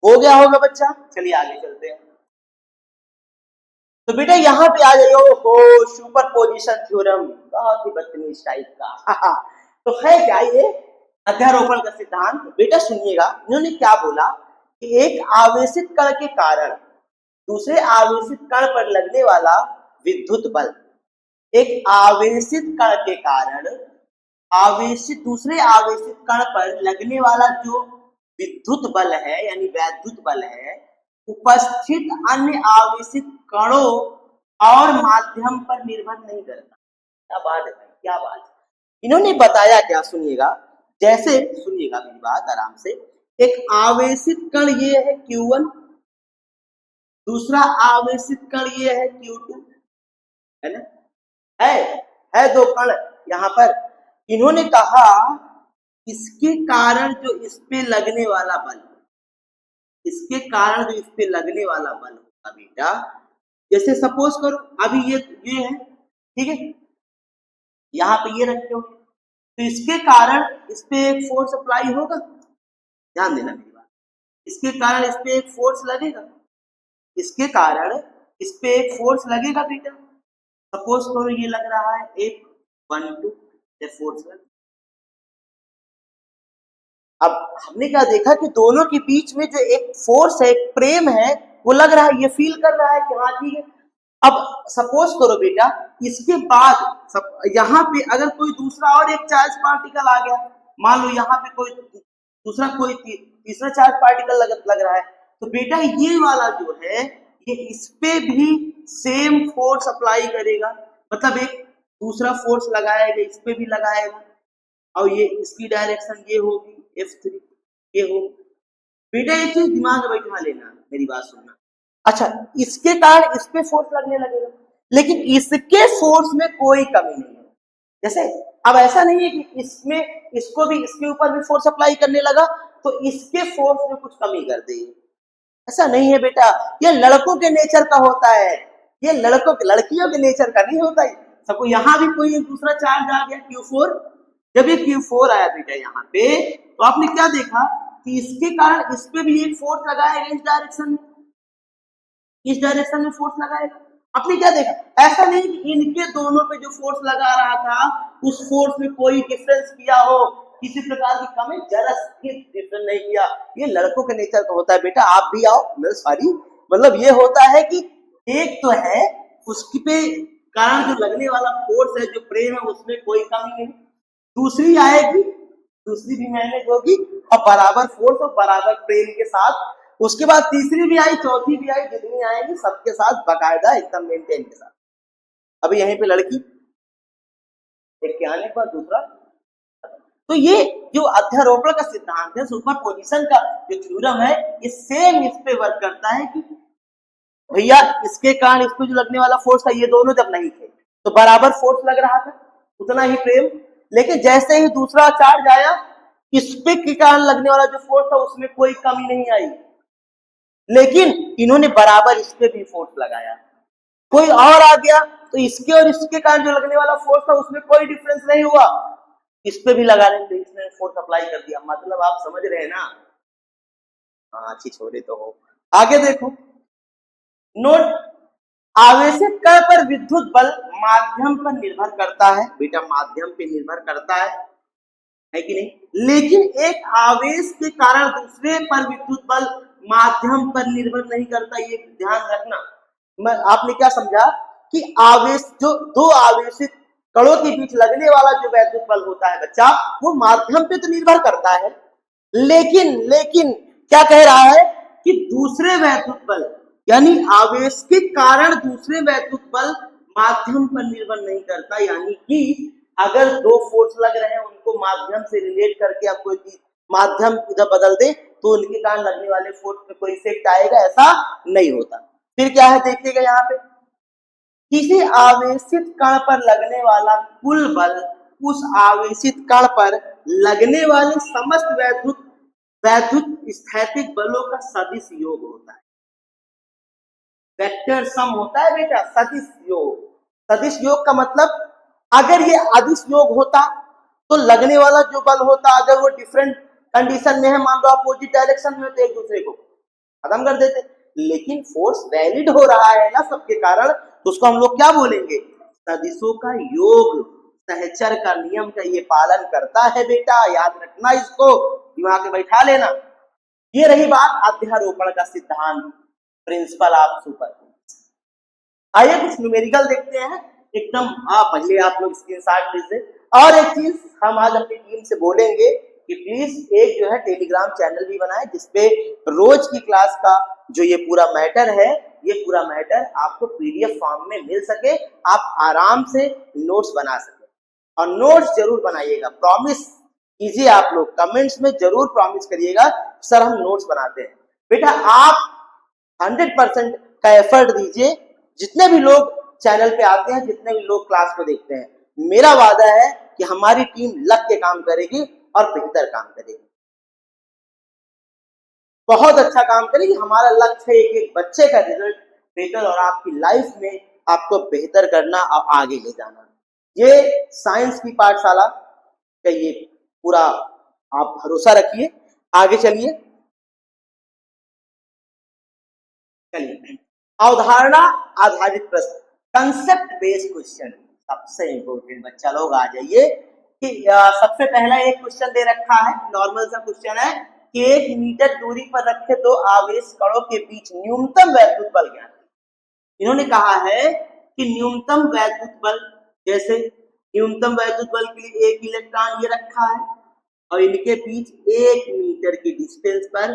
हो गया होगा बच्चा, चलिए आगे चलते हैं। तो बेटा यहाँ पे आ जाइए, हो सुपर पोजिशन थ्योरम, बहुत ही बदतमीज टाइप का तो है क्या ये अध्यारोपण का सिद्धांत। बेटा सुनिएगा, इन्होंने क्या बोला कि एक आवेशित कण के कारण दूसरे आवेशित कण पर लगने वाला विद्युत बल, एक आवेशित कण के कारण आवेशित दूसरे आवेशित कण पर लगने वाला जो विद्युत बल है यानी वैद्युत बल है, उपस्थित अन्य आवेशित कणों और माध्यम पर निर्भर नहीं करता। क्या बात है भाई, क्या बात है। इन्होंने बताया क्या, सुनिएगा, जैसे सुनिएगा मेरी बात आराम से, एक आवेशित कण ये है Q1, दूसरा आवेशित कण ये है Q2, है ना, है दो कण यहाँ पर। इन्होंने कहा इसके कारण जो इस पे लगने वाला बल, इसके कारण जो इस पे लगने वाला बल होगा बेटा, जैसे सपोज करो अभी ये है, ठीक है, यहाँ पे ये रखे हो, तो इसके कारण इस पे एक फोर्स अप्लाई होगा, ध्यान देना मेरी बात, इसके कारण इस पे एक फोर्स लगेगा, इसके कारण इस पे एक फोर्स लगेगा बेटा। सपोज करो ये लग रहा है एक 1-2 फोर्स लग। अब हमने क्या देखा कि दोनों के बीच में जो एक फोर्स है, एक प्रेम है, वो लग रहा है, ये फील कर रहा है कि हाँ ठीक है। अब सपोज करो बेटा, इसके बाद यहाँ पे अगर कोई दूसरा और एक चार्ज पार्टिकल आ गया, मान लो यहाँ पे कोई दूसरा कोई तीसरा चार्ज पार्टिकल लग रहा है, तो बेटा ये वाला जो है ये इस पे भी सेम फोर्स अप्लाई करेगा, मतलब एक दूसरा फोर्स लगाएगा, इस पे भी लगाएगा, और ये इसकी डायरेक्शन ये होगी F3, ये होगी, बेटा एक चीज दिमाग में बैठा लेना, मेरी बात सुनना। अच्छा, इसके कारण इस पे फोर्स लगने लगेगा, लेकिन इसके फोर्स में कोई कमी नहीं है। जैसे अब ऐसा नहीं है कि इसमें इसको भी इसके ऊपर भी फोर्स अप्लाई करने लगा तो इसके फोर्स में कुछ कमी कर दी, ऐसा नहीं है बेटा। ये लड़कों के नेचर का होता है, ये लड़कियों के नेचर का नहीं होता है। सबको यहाँ भी कोई एक दूसरा चार्ज आ गया Q4, जब ये Q4 आया बेटा यहाँ पे तो आपने क्या देखा कि इसके कारण इस पे भी एक फोर्स लगाएगा, इस डायरेक्शन में फोर्स लगाएगा। आपने क्या देखा, ऐसा नहीं कि इनके दोनों पे जो फोर्स लगा रहा था उस फोर्स में कोई डिफरेंस किया हो, किसी प्रकार की कमी, जरा डिफरेंस नहीं किया। ये लड़कों के नेचर का होता है बेटा। आप भी आओ, सॉरी मतलब ये होता है कि एक तो है उसकी पे कारण जो लगने वाला फोर्स है, जो प्रेम है, उसमें कोई कमी नहीं। दूसरी आएगी, दूसरी भी मैनेज होगी और बराबर फोर्स और बराबर प्रेम के साथ। उसके बाद तीसरी भी आई, चौथी भी आई, जितनी आएगी सबके साथ बकायदा एकदम मेंटेन के साथ। अभी यहीं पे लड़की एक के आने पर दूसरा। तो ये जो अध्यारोपण का सिद्धांत है, सुपरपोजिशन का जो थ्योरम है, ये सेम इस पे वर्क करता है कि भैया इसके कारण इस पे जो लगने वाला फोर्स था, ये दोनों जब नहीं थे तो बराबर फोर्स लग रहा था, उतना ही प्रेम। लेकिन जैसे ही दूसरा चार्ज आया, इस पे के कारण लगने वाला जो फोर्स था उसमें कोई कमी नहीं आई, लेकिन इन्होंने बराबर इस पे भी फोर्स लगाया। कोई और आ गया तो इसके और इसके कारण जो लगने वाला फोर्स था उसमें कोई डिफरेंस नहीं हुआ, इस पे भी लगा रहे थे, इसने फोर्स अप्लाई कर दिया। मतलब आप समझ रहे हैं ना? हाँ, अच्छी छोड़े तो हो। आगे देखो, नोट, आवेशित कण पर विद्युत बल माध्यम पर निर्भर करता है। बेटा माध्यम पे निर्भर करता है कि नहीं? लेकिन एक आवेश के कारण दूसरे पर विद्युत बल माध्यम पर निर्भर नहीं करता, ये ध्यान रखना। आपने क्या समझा कि आवेश, जो दो आवेशित कणों के बीच लगने वाला जो वैद्युत बल होता है बच्चा, वो माध्यम पे तो निर्भर करता है, लेकिन क्या कह रहा है कि दूसरे वैद्युत बल, यानी आवेश के कारण दूसरे वैद्युत बल माध्यम पर निर्भर नहीं करता। यानी कि अगर दो फोर्स लग रहे हैं, उनको माध्यम से रिलेट करके आप कोई चीज माध्यम इधर बदल दे तो उनके कारण लगने वाले फोर्स में कोई इफेक्ट आएगा, ऐसा नहीं होता। फिर क्या है देखिएगा यहाँ पे, किसी आवेशित कण पर लगने वाला कुल बल उस आवेशित कण पर लगने वाले समस्त वैद्युत स्थैतिक बलों का सदिश योग होता है। वेक्टर सम होता है बेटा, सदिश योग। सदिश योग का मतलब अगर ये अदिश योग होता तो लगने वाला जो बल होता, अगर वो डिफरेंट कंडीशन में है, मान लो अपोजिट डायरेक्शन में, तो एक दूसरे को खत्म कर देते। लेकिन फोर्स वैलिड हो रहा है ना सबके कारण, तो उसको हम लोग क्या बोलेंगे? सदिशों का योग। सहचर का नियम का ये पालन करता है बेटा, याद रखना, इसको दिमाग में बैठा लेना। ये रही बात अध्यारोपण का सिद्धांत, प्रिंसिपल ऑफ सुपर। आइए कुछ न्यूमेरिकल देखते हैं एकदम। पहले आप लोग स्क्रीनशॉट लीजिए। और एक चीज हम आज अपनी टीम से बोलेंगे कि प्लीज एक जो है टेलीग्राम चैनल भी बनाए, जिसपे रोज की क्लास का जो ये पूरा मैटर है, ये पूरा मैटर आपको पीडीएफ फॉर्म में मिल सके, आप आराम से नोट्स बना सके। और नोट्स जरूर बनाइएगा, प्रॉमिस कीजिए, आप लोग कमेंट्स में जरूर प्रॉमिस करिएगा सर हम नोट्स बनाते हैं। बेटा आप 100% का एफर्ट दीजिए। जितने भी लोग चैनल पे आते हैं, जितने भी लोग क्लास को देखते हैं, मेरा वादा है कि हमारी टीम लग के काम करेगी और बेहतर काम करेगी, बहुत अच्छा काम करेगी। हमारा लक्ष्य है एक बच्चे का रिजल्ट बेहतर और आपकी लाइफ में आपको बेहतर करना और आगे ले जाना। ये साइंस की पाठशाला का ये पूरा आप भरोसा रखिए। आगे चलिए, अवधारणा आधारित प्रश्न, कंसेप्ट बेस्ड क्वेश्चन, सबसे इंपोर्टेंट। बच्चा लोग आ जाइए कि सबसे पहला एक क्वेश्चन दे रखा है, नॉर्मल सा क्वेश्चन है कि 1 मीटर दूरी पर रखे दो आवेश कणों के बीच न्यूनतम वैद्युत बल ज्ञात। इन्होंने कहा है कि न्यूनतम वैद्युत बल, जैसे न्यूनतम वैद्युत बल के लिए 1 इलेक्ट्रॉन ये रखा है और इनके बीच 1 मीटर की डिस्टेंस पर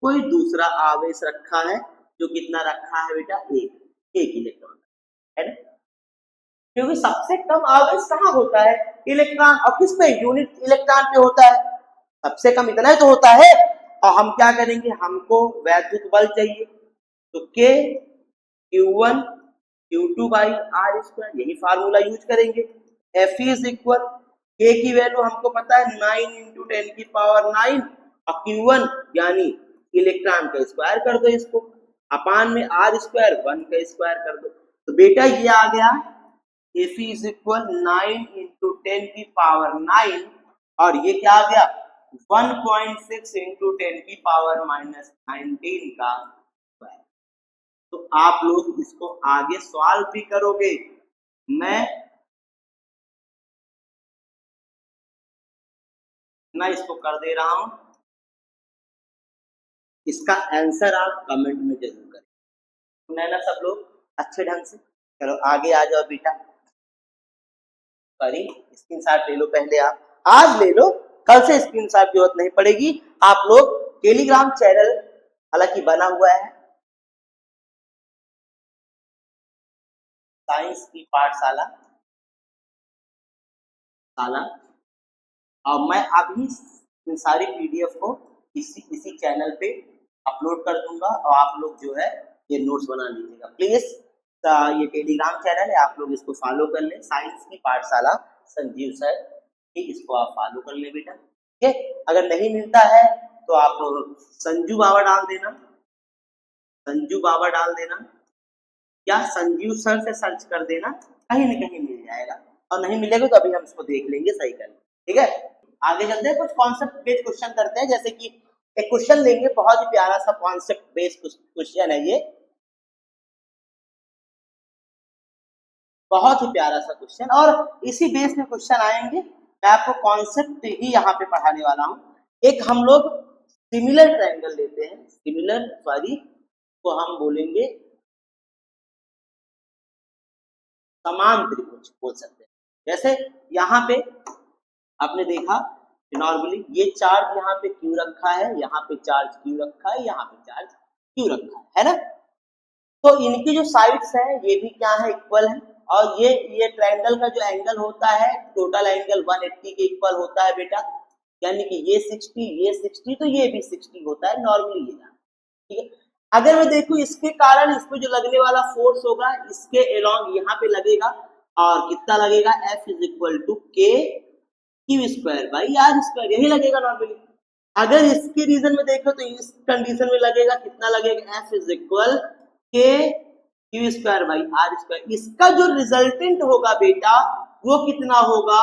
कोई दूसरा आवेश रखा है, जो कितना रखा है बेटा? 1 इलेक्ट्रॉन, है ना? क्योंकि सबसे कम आवेश कहाँ होता है? इलेक्ट्रॉन। और किस पे? यूनिट इलेक्ट्रॉन पे होता है। सबसे कम इतना ही तो होता है। और हम क्या करेंगे, हमको वैद्युत बल चाहिए, तो K Q1 Q2 by r square, यही फार्मूला यूज करेंगे। F इज इक्वल, K की वैल्यू हमको पता है 9 इंटू 10 की पावर 9 और Q1 यानी इलेक्ट्रॉन का स्क्वायर कर दो इसको, अपान में आर स्क्वायर 1 का स्क्वायर कर दो। तो बेटा ये आ गया F इज इक्वल 9 इंटू 10 की पावर 9 और ये क्या आ गया 1.6 इंटू 10 की पावर माइनस 19 का स्क्वायर। तो आप लोग इसको आगे सॉल्व भी करोगे, मैं इसको कर दे रहा हूं, इसका आंसर आप कमेंट में जरूर करें। तो मैं ना सब लोग अच्छे ढंग से, चलो आगे आ जाओ बेटा। सॉरी, स्क्रीनशॉट ले लो पहले, आप आज ले लो, कल से स्क्रीनशॉट की जरूरत नहीं पड़ेगी। आप लोग टेलीग्राम चैनल हालांकि बना हुआ है साइंस की पाठशाला और मैं अभी इन सारी पीडीएफ को इसी चैनल पे अपलोड कर दूंगा और आप लोग जो है ये नोट्स बना लीजिएगा प्लीज। ये टेलीग्राम चैनल है, आप लोग इसको फॉलो कर लें, साइंस की पाठशाला संजीव सर, ठीक, इसको आप फॉलो कर लें बेटा। ठीक है, अगर नहीं मिलता है तो आप संजू बाबा डाल देना, संजू बाबा डाल देना या संजीव सर से सर्च कर देना, कहीं न कहीं मिल जाएगा, और नहीं मिलेगा तो अभी हम इसको देख लेंगे, सही कर लेंगे। ठीक है, आगे चलते हैं, कुछ कॉन्सेप्ट बेस्ड क्वेश्चन करते हैं। जैसे कि एक क्वेश्चन लेंगे, बहुत ही प्यारा सा कॉन्सेप्ट बेस्ड क्वेश्चन है ये, बहुत ही प्यारा सा क्वेश्चन, और इसी बेस में क्वेश्चन आएंगे। मैं आपको कॉन्सेप्ट ही यहाँ पे पढ़ाने वाला हूँ। एक हम लोग सिमिलर ट्रायंगल लेते हैं, सिमिलर सॉरी तो हम बोलेंगे समान त्रिभुज बोल सकते हैं। जैसे यहाँ पे आपने देखा नॉर्मली ये चार्ज यहाँ पे क्यों रखा है, यहाँ पे चार्ज क्यों रखा है, यहाँ पे चार्ज क्यों रखा है ना। तो इनकी जो साइड्स है ये भी क्या है, इक्वल है, और ये ट्रायंगल का जो एंगल होता है टोटल एंगल 180 के इक्वल होता है बेटा, यानी कि ये 60 तो ये भी 60 होता है नॉर्मली ये, ठीक है। अगर मैं देखूं इसके कारण इस पे जो लगने वाला फोर्स होगा इसके अलोंग यहाँ पे लगेगा, और कितना लगेगा, F is equal to K q square by r square, यही लगेगा नॉर्मली। अगर इसके रीजन में देखो तो इस कंडीशन में लगेगा, कितना लगेगा, F is equal K q square by r square. इसका जो रिजल्टेंट होगा बेटा वो कितना होगा,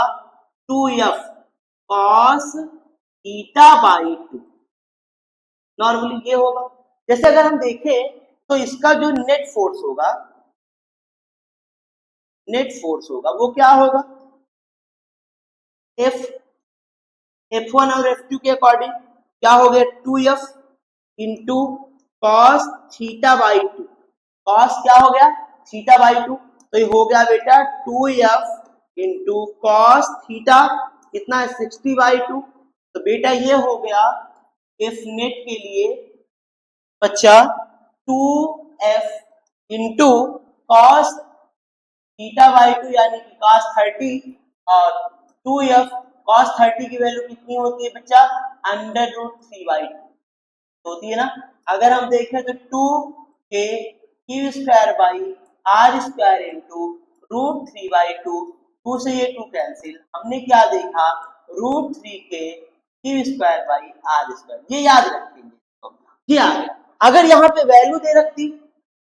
2F cos theta by 2, normally ये होगा। जैसे अगर हम देखें तो इसका जो नेट फोर्स होगा वो क्या होगा, F1 और F2 के अकॉर्डिंग क्या हो गया, 2F into cos theta by 2, cos क्या हो गया, थीटा बाई 2, तो ये हो गया बेटा 2F इंटू कॉस थीटा, कितना है 60 बाई 2। तो बेटा ये हो गया F नेट के लिए बच्चा 2F into cos theta by 2 यानी कि कॉस 30, और 2F कॉस 30 की वैल्यू कितनी होती है बच्चा, अंडर रूट 3 बाई 2 होती है ना। अगर हम देखें तो 2 q square by r square into root 3 by 2 से ये 2 कैंसिल, हमने क्या देखा, root 3 K q square by r square, ये याद रखेंगे। ये आ गया। अगर यहाँ पे वैल्यू दे रखती,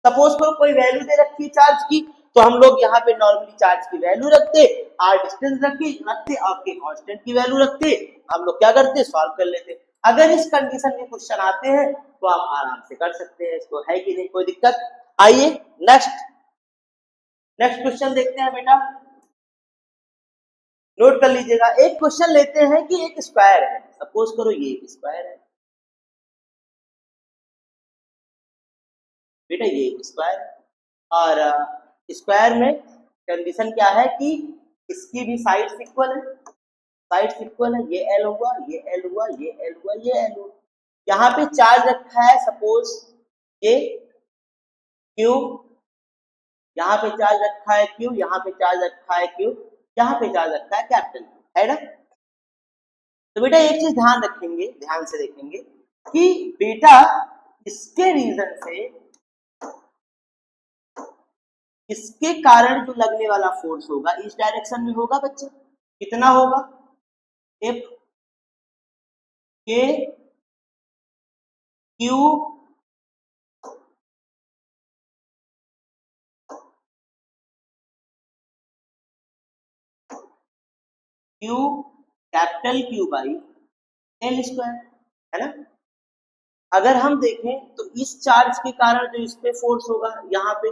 सपोज करो कोई वैल्यू दे रखी है चार्ज की, तो हम लोग यहाँ पे नॉर्मली चार्ज की वैल्यू रखते, आर डिस्टेंस रखते और के कांस्टेंट की वैल्यू रखते, हम लोग क्या करते, सॉल्व कर लेते। अगर इस कंडीशन में क्वेश्चन आते हैं तो आप आराम से कर सकते हैं इसको, है कि नहीं, कोई दिक्कत। आइए नेक्स्ट क्वेश्चन देखते हैं बेटा, नोट कर लीजिएगा। एक क्वेश्चन लेते हैं कि एक स्क्वायर है, सपोज करो ये एक स्क्वायर है बेटा, ये एक स्क्वायर, और स्क्वायर में कंडीशन क्या है कि इसकी भी साइड्स इक्वल है, साइड्स इक्वल है, ये एल हुआ, ये एल हुआ, ये एल हुआ, ये एल हुआ। यहाँ पे चार्ज रखा है सपोज ये क्यू, यहाँ पे चार्ज रखा है क्यू, यहाँ पे चार्ज रखा है क्यू, यहाँ पे चार्ज रखा है कैपिटल, है ना। तो बेटा एक चीज ध्यान रखेंगे, ध्यान से देखेंगे, कि बेटा इसके रीजन से, इसके कारण जो लगने वाला फोर्स होगा इस डायरेक्शन में होगा बच्चे, कितना होगा, एफ के Q Q capital Q by L square, है ना। अगर हम देखें तो इस चार्ज के कारण जो इस पे फोर्स होगा यहाँ पे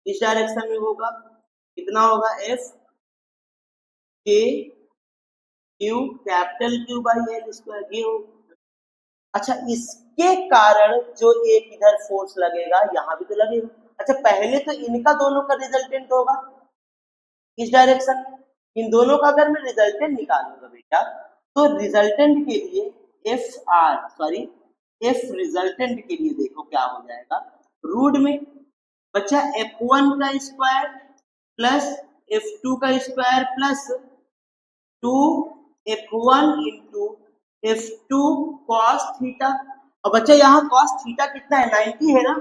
इस डायरेक्शन में होगा, कितना होगा, एफ के Q capital Q by L square, ये हो। अच्छा, इसके कारण जो एक इधर फोर्स लगेगा यहाँ भी तो लगेगा। अच्छा, पहले तो इनका दोनों का रिजल्टेंट होगा इस डायरेक्शन में, इन दोनों का अगर मैं रिजल्टेंट निकालूंगा बेटा तो रिजल्टेंट के लिए एफ रिजल्टेंट के लिए देखो क्या हो जाएगा, रूट में बच्चा f1 का स्क्वायर प्लस f2 का square plus 2f1 into f2 cos theta. और बच्चा यहाँ cos थीटा कितना है, 90 है ना,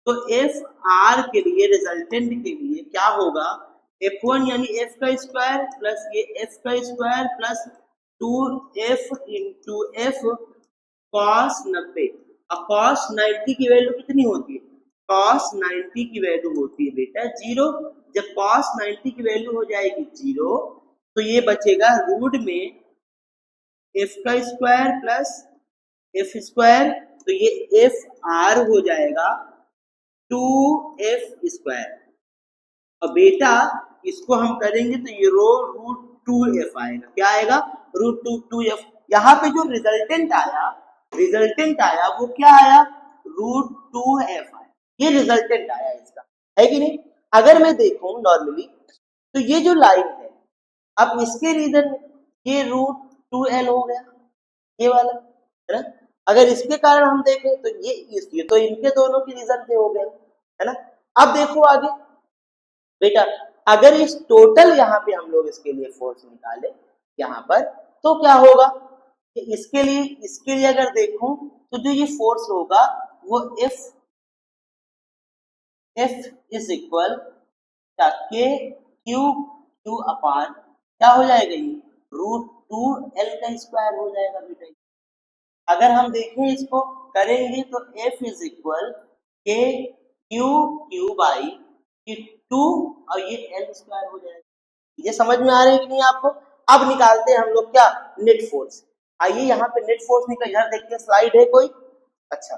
तो एफ आर के लिए रिजल्टेंट के लिए क्या होगा, f1 यानी f का स्क्वायर प्लस ये f का square plus 2f into f cos 90। अब cos 90 की वैल्यू कितनी होती है, cos 90 की वैल्यू होती है बेटा 0। जब cos 90 की वैल्यू हो जाएगी 0 तो ये बचेगा रूट में f का स्क्वायर प्लस f स्क्वायर, तो ये एफ आर हो जाएगा 2f स्क्वायर। और बेटा इसको हम करेंगे तो ये रो रूट 2f आएगा, क्या आएगा, रूट 2f। यहाँ पे जो रिजल्टेंट आया वो क्या आया, रूट 2f आया, ये रिजल्टेंट आया इसका, है कि नहीं। अगर मैं देखूं नॉर्मली तो ये जो लाइन है, अब इसके रीजन ये रूट 2l हो गया, ये वाला, है ना। अगर इसके कारण हम देखें तो ये तो इनके दोनों के रीजन पे हो गए, है ना। अब देखो आगे बेटा, अगर इस टोटल यहाँ पे हम लोग इसके लिए फोर्स निकाले यहाँ पर तो क्या होगा कि इसके लिए अगर देखूं तो जो ये फोर्स होगा वो F is equal K Q अपान क्या हो जाएगा, ये रूट 2l का स्क्वायर हो जाएगा बेटा। अगर हम देखें इसको करेंगे तो F is equal K Q by 2 और ये एल स्क्वायर हो जाएगा। ये समझ में आ रही है कि नहीं आपको। अब निकालते हैं हम लोग क्या, नेट फोर्स। आइए यहाँ पे नेट फोर्स निकल, इधर देखते हैं स्लाइड है कोई, अच्छा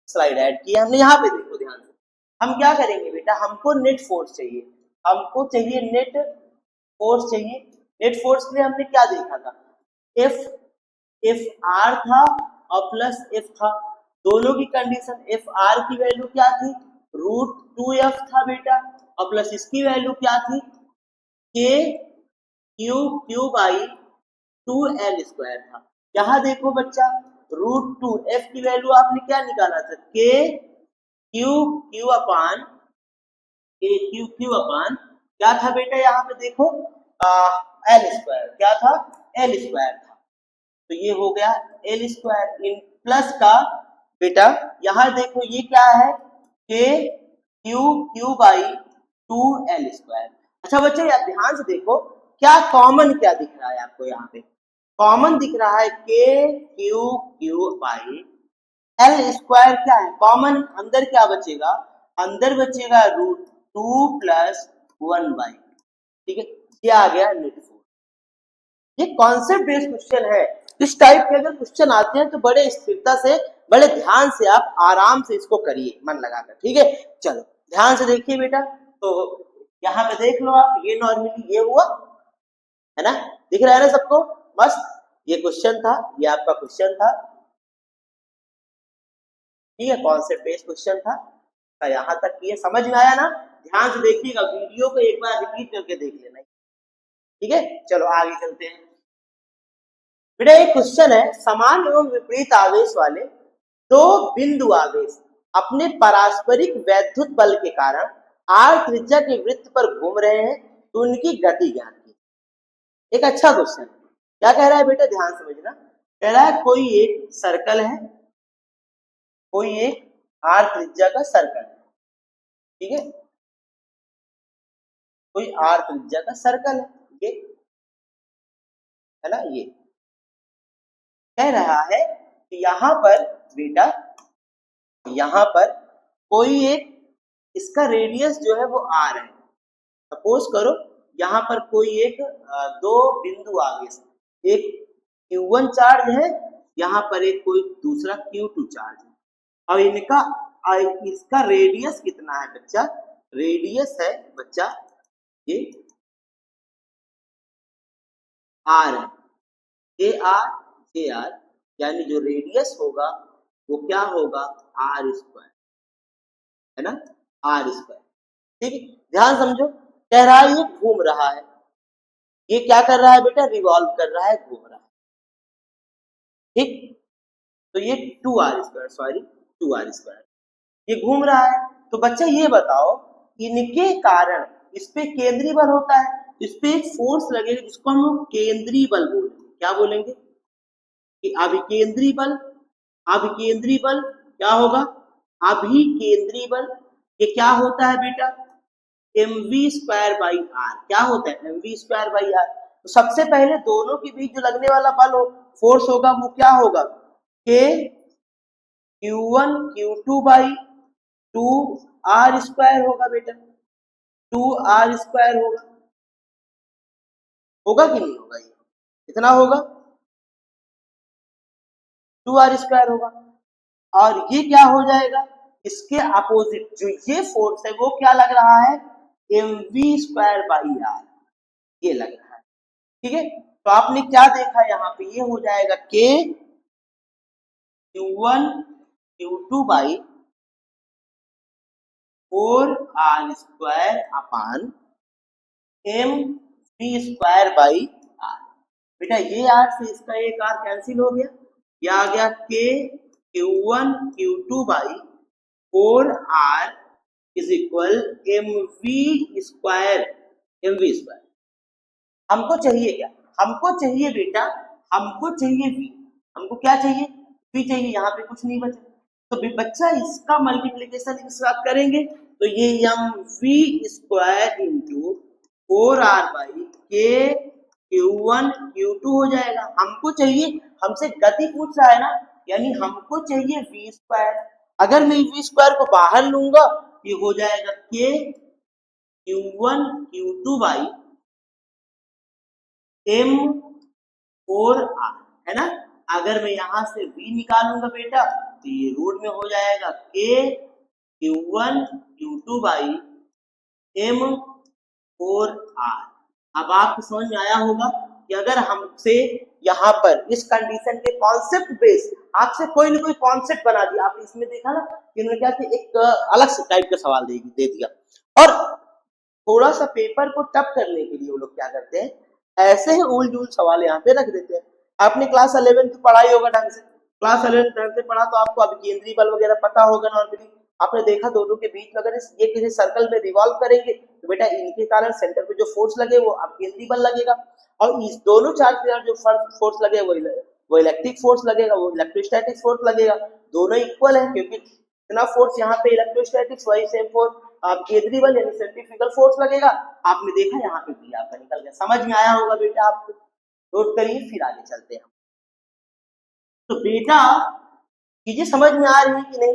स्लाइड ऐड किया हमने, यहाँ पे देखो ध्यान से। हम क्या करेंगे बेटा, हमको नेट फोर्स चाहिए, हमको चाहिए नेट फोर्स चाहिए। नेट फोर्स के लिए हमने क्या देखा था, एफ आर था और प्लस एफ था, दोनों की कंडीशन, एफ आर की वैल्यू क्या थी, रूट 2f था बेटा, और प्लस इसकी वैल्यू क्या थी, के क्यू बाई 2l स्क्वायर था। यहाँ देखो बच्चा, रूट 2f की वैल्यू आपने क्या निकाला था, के क्यू अपान क्या था बेटा, यहाँ पे देखो एल स्क्वायर, क्या था, एल स्क्वायर था, तो ये हो गया एल स्क्वायर इन प्लस का बेटा, यहाँ देखो ये क्या है, के क्यू बाई 2l स्क्वायर। अच्छा बच्चे यार ध्यान से देखो, क्या कॉमन क्या दिख रहा है आपको, यहाँ पे कॉमन दिख रहा है के क्यू बाई एल स्क्वायर, क्या है कॉमन, अंदर क्या बचेगा, अंदर बचेगा रूट 2 प्लस 1 बाई, ठीक है, ये आ गया नेट फोर्स। ये कॉन्सेप्ट बेस्ड क्वेश्चन है, इस टाइप के अगर क्वेश्चन आते हैं तो बड़े स्थिरता से, बड़े ध्यान से आप आराम से इसको करिए मन लगाकर, ठीक है। चलो ध्यान से देखिए बेटा, तो यहाँ पे देख लो आप, ये नॉर्मली ये हुआ है ना, दिख रहा है ना सबको, मस्त, ये क्वेश्चन था, ये आपका क्वेश्चन था, ठीक है, कॉन्सेप्ट बेस्ड क्वेश्चन था। तो यहाँ तक ये समझ में आया ना, ध्यान से देखिएगा, वीडियो को एक बार रिपीट करके देख लेना, ठीक है। चलो आगे चलते हैं बेटा, एक क्वेश्चन है, समान एवं विपरीत आवेश वाले दो बिंदु आवेश अपने पारस्परिक वैद्युत बल के कारण r त्रिज्या के वृत्त पर घूम रहे हैं, तो उनकी गति ज्ञात की। एक अच्छा क्वेश्चन, क्या कह रहा है बेटा, ध्यान समझना। कह रहा है कोई एक सर्कल है, कोई एक आर त्रिज्या का सर्कल है, ठीक है, कोई आर त्रिज्या का सर्कल है, ये है ना, ये कह रहा है कि यहाँ पर बेटा, यहाँ पर कोई एक, इसका रेडियस जो है वो आर है। सपोज करो यहाँ पर कोई एक दो बिंदु आ गए, एक Q1 चार्ज है, यहाँ पर एक कोई दूसरा Q2 चार्ज है, और इनका इसका रेडियस कितना है बच्चा, रेडियस है बच्चा ये आर है, AR यानी जो रेडियस होगा वो क्या होगा, आर स्क्वायर, है ना, आर स्क्वायर, ठीक है। ध्यान समझो, कह रहा है ये घूम रहा है, ये क्या कर रहा है बेटा, रिवॉल्व कर रहा है, घूम रहा है, ठीक। तो ये 2r², सॉरी 2r², ये घूम रहा है। तो बच्चा ये बताओ, इनके कारण इस पे केंद्रीय बल होता है, इस पे एक फोर्स लगेगा जिसको हम लोग केंद्रीय बल बोलेंगे। क्या बोलेंगे कि अभिकेंद्रीय बल, अभिकेंद्रीय बल क्या होगा, अभिकेंद्रीय बल, ये क्या होता है बेटा, mv²/r, क्या होता है mv²/r। तो सबसे पहले दोनों के बीच जो लगने वाला बल हो, फोर्स होगा, वो क्या होगा, k Q1 Q2/2r² होगा बेटा, 2r² होगा, होगा कि नहीं होगा, ये कितना होगा, 2r² होगा। और ये क्या हो जाएगा, इसके अपोजिट जो ये फोर्स है वो क्या लग रहा है, mv²/r, ये लग रहा है, ठीक है। तो आपने क्या देखा यहाँ पे, ये हो जाएगा k Q1 Q2/4r² अपान mv²/r। बेटा ये आर से इसका एक आर कैंसिल हो गया, ये आ गया k Q1 Q2/4r is equal mv²। हमको चाहिए क्या, हमको चाहिए बेटा, हमको चाहिए v, हमको क्या चाहिए, v चाहिए, यहाँ पे कुछ नहीं बचा। तो बच्चा इसका मल्टीप्लीकेशन इसके साथ करेंगे तो ये mv² into 4r/k Q1 Q2 हो जाएगा। हमको चाहिए, हमसे गति पूछ रहा है ना, यानी हमको चाहिए v²। अगर मैं v² को बाहर लूंगा ये हो जाएगा k Q1 Q2/m4r, है ना। अगर मैं यहां से v निकालूंगा बेटा तो ये रूट में हो जाएगा k Q1 Q2/m4r। अब आपको समझ में आया होगा कि अगर हमसे यहाँ पर इस कंडीशन के कॉन्सेप्ट बेस आपसे कोई ना कोई कॉन्सेप्ट बना दिया, आपने इसमें देखा ना कि उन्होंने क्या किया, एक अलग से टाइप का सवाल दे दिया, और थोड़ा सा पेपर को टफ करने के लिए वो लोग क्या करते हैं, ऐसे ही उल जुल सवाल यहाँ पे रख देते हैं। आपने क्लास 11 पढ़ाई होगा ढंग से, क्लास 11 ढंग से पढ़ा तो आपको अब केंद्रीय बल वगैरह पता होगा नॉर्मली। आपने देखा दोनों के बीच में अगर ये किसी सर्कल में रिवॉल्व करेंगे तो बेटा इनके कारण सेंटर पे जो फोर्स लगे वो अब केंद्रीय बल लगेगा, और इस दोनों चार्ज के जो फोर्स लगे वो इलेक्ट्रिक फोर्स लगेगा, वो इलेक्ट्रोस्टैटिक फोर्स लगेगा। दोनों इक्वल है क्योंकि इतना फोर्स यहाँ पे इलेक्ट्रोस्टैटिक, वही सेम फोर्स आप केंद्रीय बल यानी सेंट्रीफ्यूगल फोर्स लगेगा। आपने देखा यहाँ पे भी आपका निकल गया, समझ में आया होगा बेटा आपको, नोट करिए फिर आगे चलते हैं। तो बेटा चीजें समझ में आ रही है कि नहीं,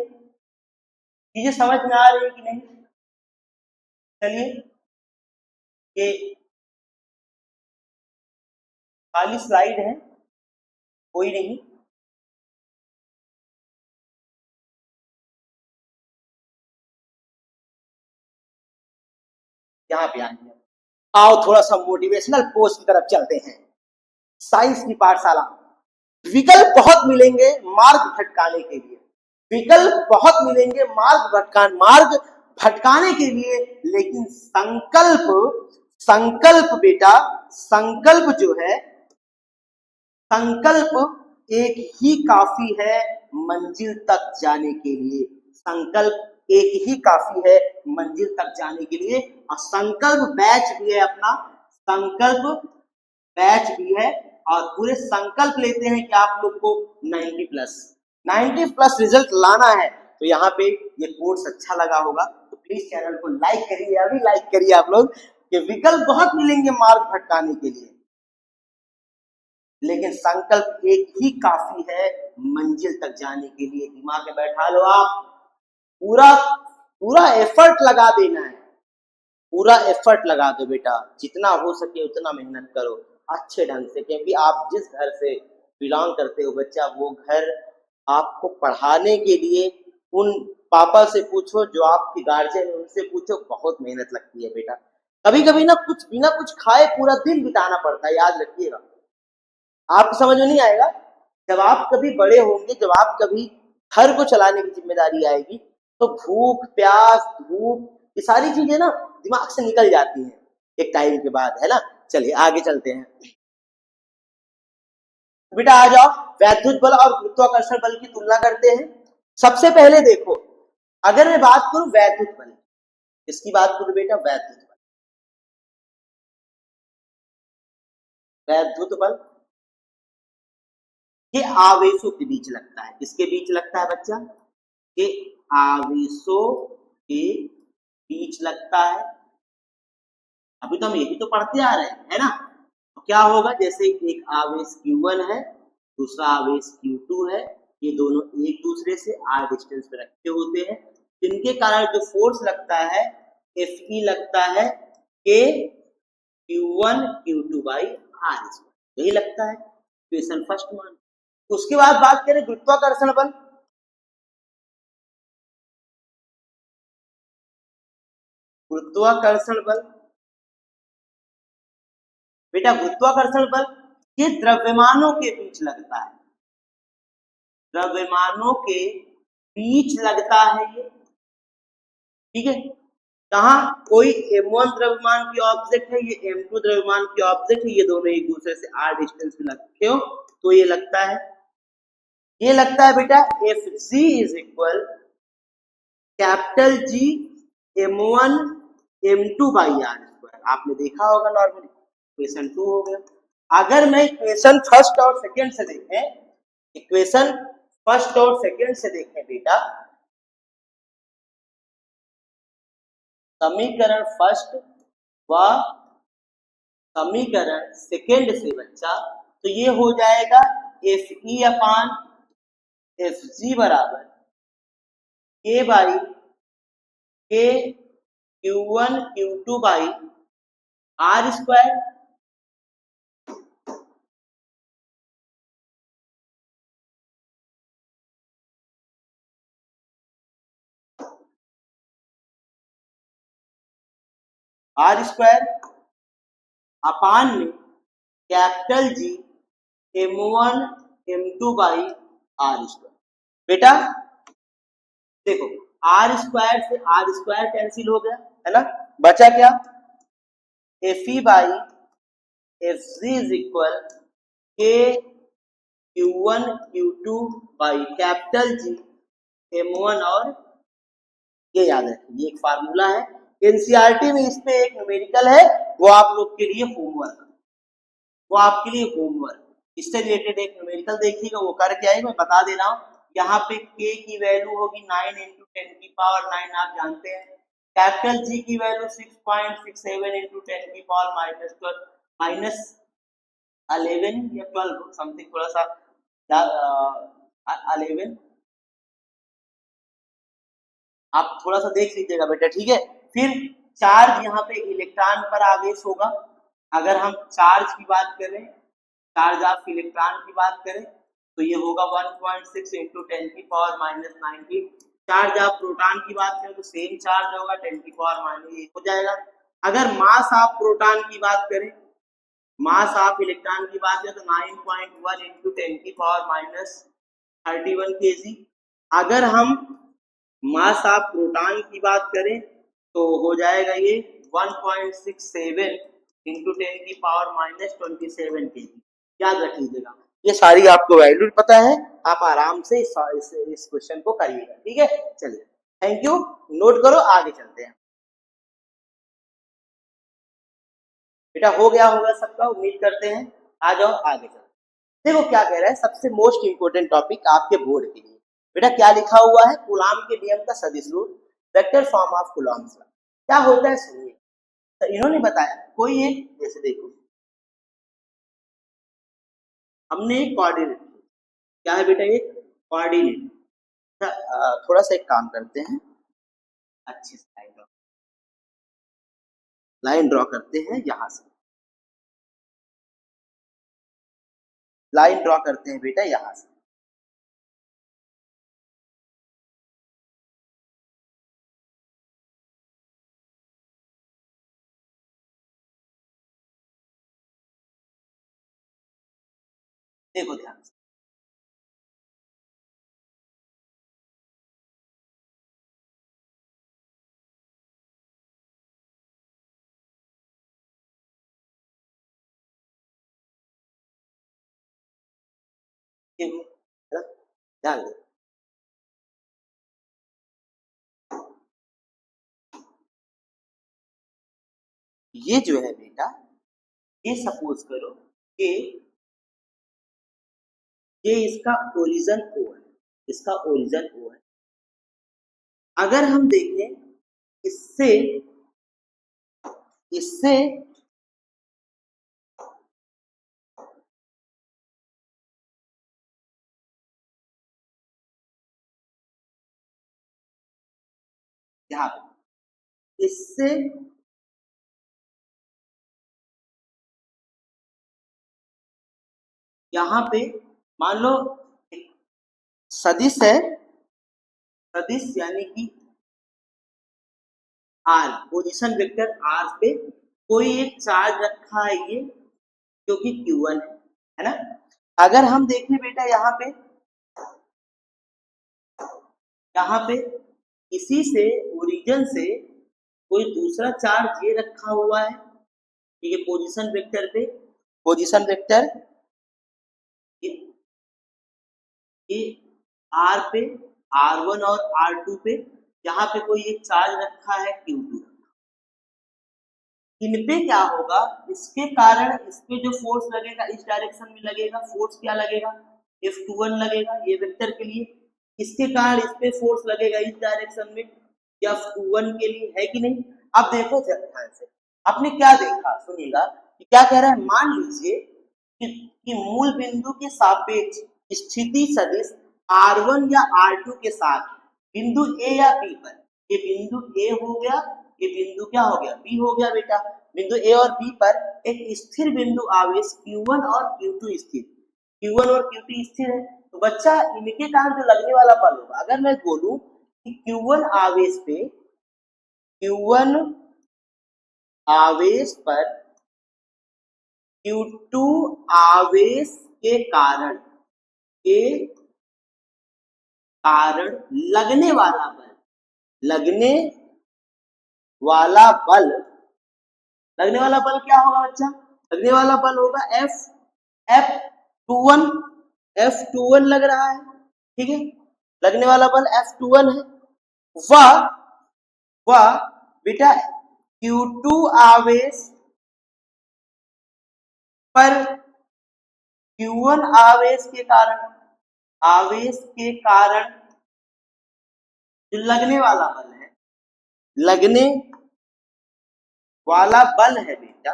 चीजें समझ में आ रही है कि नहीं, चलिए ये खाली स्लाइड है, कोई नहीं, यहाँ पे आएंगे। आओ थोड़ा सा मोटिवेशनल पोस्ट की तरफ चलते हैं। साइंस की पाठशाला, विकल्प बहुत मिलेंगे मार्ग भटकाने के लिए, विकल्प बहुत मिलेंगे मार्ग भटकाने के लिए, लेकिन संकल्प बेटा, संकल्प जो है, संकल्प एक ही काफी है मंजिल तक जाने के लिए, संकल्प एक ही काफी है मंजिल तक जाने के लिए। और संकल्प बैच भी है अपना, संकल्प बैच भी है और पूरे संकल्प लेते हैं कि आप लोग को 90 प्लस रिजल्ट लाना है। तो यहाँ पे ये कोर्स अच्छा लगा होगा तो प्लीज चैनल को लाइक करिए, अभी लाइक करिए आप लोग, कि विकल्प बहुत मिलेंगे मार्ग भटकाने के लिए, लेकिन संकल्प एक ही काफी है मंजिल तक जाने के लिए। दिमाग में बैठा लो आप, पूरा पूरा एफर्ट लगा देना है, पूरा एफर्ट लगा दो बेटा, जितना हो सके उतना मेहनत करो अच्छे ढंग से, क्योंकि आप जिस घर से बिलोंग करते हो बच्चा, वो घर आपको पढ़ाने के लिए, उन पापा से पूछो जो आपके गार्जियन है, उनसे पूछो, बहुत मेहनत लगती है बेटा। कभी कभी ना कुछ बिना कुछ खाए पूरा दिन बिताना पड़ता है, याद रखिएगा। आपको समझ में नहीं आएगा, जब आप कभी बड़े होंगे, जब आप कभी घर को चलाने की जिम्मेदारी आएगी, तो भूख प्यास धूप ये सारी चीजें ना दिमाग से निकल जाती हैं एक टाइम के बाद, है ना। चलिए आगे चलते हैं बेटा, आ जाओ वैद्युत बल और गुरुत्वाकर्षण बल की तुलना करते हैं। सबसे पहले देखो, अगर मैं बात करूं वैद्युत बल, इसकी बात करूं बेटा, वैद्युत बल ये आवेशों के बीच लगता है। किसके बीच लगता है बच्चा? ये आवेशों के बीच लगता है। अभी तो हम यही तो पढ़ते आ रहे हैं, है ना। तो क्या होगा, जैसे एक आवेश Q1 है, दूसरा आवेश Q2 है, ये दोनों एक दूसरे से r डिस्टेंस पे रखे होते हैं, जिनके कारण जो फोर्स लगता है Fe लगता है K Q1 Q2 by r square, यही लगता है। क्वेश्चन फर्स्ट मान। उसके बाद बात करें गुरुत्वाकर्षण बल। गुरुत्वाकर्षण बल बेटा, गुरुत्वाकर्षण बल ये द्रव्यमानों के बीच लगता है, द्रव्यमानों के बीच लगता है ये, ठीक है। कहा, कोई m1 द्रव्यमान की ऑब्जेक्ट है, ये m2 द्रव्यमान की ऑब्जेक्ट है, ये दोनों एक दूसरे से r डिस्टेंस पे लगते हो, तो ये लगता है, ये लगता है बेटा Fg is equal capital G m1 m2 by r square. आपने देखा होगा नॉर्मली। इक्वेशन 2 हो गया। अगर मैं इक्वेशन फर्स्ट और सेकंड से देखें, इक्वेशन फर्स्ट और सेकंड से देखें बेटा, समीकरण फर्स्ट व समीकरण सेकंड से बच्चा, तो ये हो जाएगा Fe अपान Fg बराबर K by K Q1 Q2 by r square. r square upon में capital G m1 m2 by r square. बेटा देखो, r स्क्वायर से r स्क्वायर कैंसिल हो गया, है ना। बचा क्या? Fe by Fg is equal K Q1 Q2 by capital G m1 और ये याद रखिए, ये एक फार्मूला है एनसीईआरटी में, इस पे एक न्यूमेरिकल है, वो आप लोग के लिए होमवर्क, वो आपके लिए होमवर्क, इससे रिलेटेड एक न्यूमेरिकल देखिएगा, वो करके आएगा। मैं बता दे रहा हूँ, यहाँ पे k की वैल्यू होगी 9 इंटू 10 की पावर 9, आप जानते हैं। कैपिटल G की वैल्यू 6.67 इंटू 10 की पावर माइनस 11 या 12 समथिंग, थोड़ा सा 11, आप थोड़ा सा देख लीजिएगा बेटा, ठीक है। फिर चार्ज यहाँ पे इलेक्ट्रॉन पर आवेश होगा। अगर हम चार्ज की बात करें, चार्ज ऑफ इलेक्ट्रॉन की बात करें, तो ये होगा 1.6 इंटू 10 की power minus 19। Charge of proton की बात करें तो सेम चार्ज होगा, 10 की पावर माइनस 1 हो जाएगा। अगर मास ऑफ प्रोटॉन की बात करें, मास ऑफ इलेक्ट्रॉन की बात करें तो 9.1 इंटू 10 की पावर माइनस 31 kg। अगर हम मास ऑफ प्रोटॉन की बात करें तो हो जाएगा ये 1.67 इंटू 10 की पावर माइनस 27 kg। याद रख लीजिएगा, ये सारी आपको वैल्यू पता है, आप आराम से इस क्वेश्चन को करिएगा, ठीक है। चलिए, थैंक यू, नोट करो, आगे चलते हैं बेटा। हो गया होगा सबका, उम्मीद करते हैं। आ जाओ आगे चलो। देखो क्या कह रहा है, सबसे मोस्ट इंपोर्टेंट टॉपिक आपके बोर्ड के लिए। बेटा क्या लिखा हुआ है, कूलाम के नियम का सदिश रूप, vector form of Coulomb's law. क्या होता है सुनिए, तो इन्होंने बताया कोई एक, जैसे देखो हमने एक कोऑर्डिनेट, क्या है बेटा, एक कोऑर्डिनेट। थोड़ा सा एक काम करते हैं, अच्छी लाइन ड्रॉ करते हैं, यहां से लाइन ड्रॉ करते हैं बेटा, यहां से। देखो ध्यान से, देखो है ना? ध्यान दे, ये जो है बेटा, ये सपोज करो कि ये इसका ओरिजिन ओ है, इसका ओरिजिन ओ है। अगर हम देखें इससे इससे यहाँ पे, इससे यहाँ पे मान लो एक सदिश है, सदिश यानी कि आर, पोजीशन वेक्टर आर पे कोई एक चार्ज रखा है ये, जो कि Q1 है ना। अगर हम देखें बेटा यहाँ पे इसी से ओरिजिन से कोई दूसरा चार्ज ये रखा हुआ है, ठीक है, पोजीशन वेक्टर पे, पोजीशन वेक्टर ये, ये आर पे, R1 और R2 पे, यहाँ पे कोई एक चार्ज रखा है Q2। इन पे क्या होगा, इसके कारण इस पे जो फोर्स लगेगा इस डायरेक्शन में लगेगा, फोर्स क्या लगेगा, F21 लगेगा ये वेक्टर के लिए। इसके कारण इस पे फोर्स लगेगा इस डायरेक्शन में F21 के लिए, है कि नहीं। अब देखो ध्यान से, आपने क्या देखा सुनिएगा कि क्या कह रहा है, मान लीजिए कि मूल बिंदु के सापेक्ष स्थिति सदिश R1 या R2 के साथ बिंदु A या B पर, ये बिंदु A हो गया, ये बिंदु क्या हो गया, B हो गया बेटा। बिंदु A और B पर एक स्थिर बिंदु आवेश Q1 और Q2 स्थिर, Q1 और Q2 स्थिर है, तो बच्चा इनके कारण जो लगने वाला बल होगा, अगर मैं बोलूं कि Q1 आवेश पे, Q1 आवेश पर Q2 आवेश के कारण लगने वाला बल, लगने वाला बल, लगने वाला बल क्या होगा बच्चा, लगने वाला बल होगा F21, F21 लग रहा है, ठीक है, लगने वाला बल F21 है। वह बेटा Q2 आवेश पर Q1 आवेश के कारण जो लगने वाला बल है, लगने वाला बल है बेटा,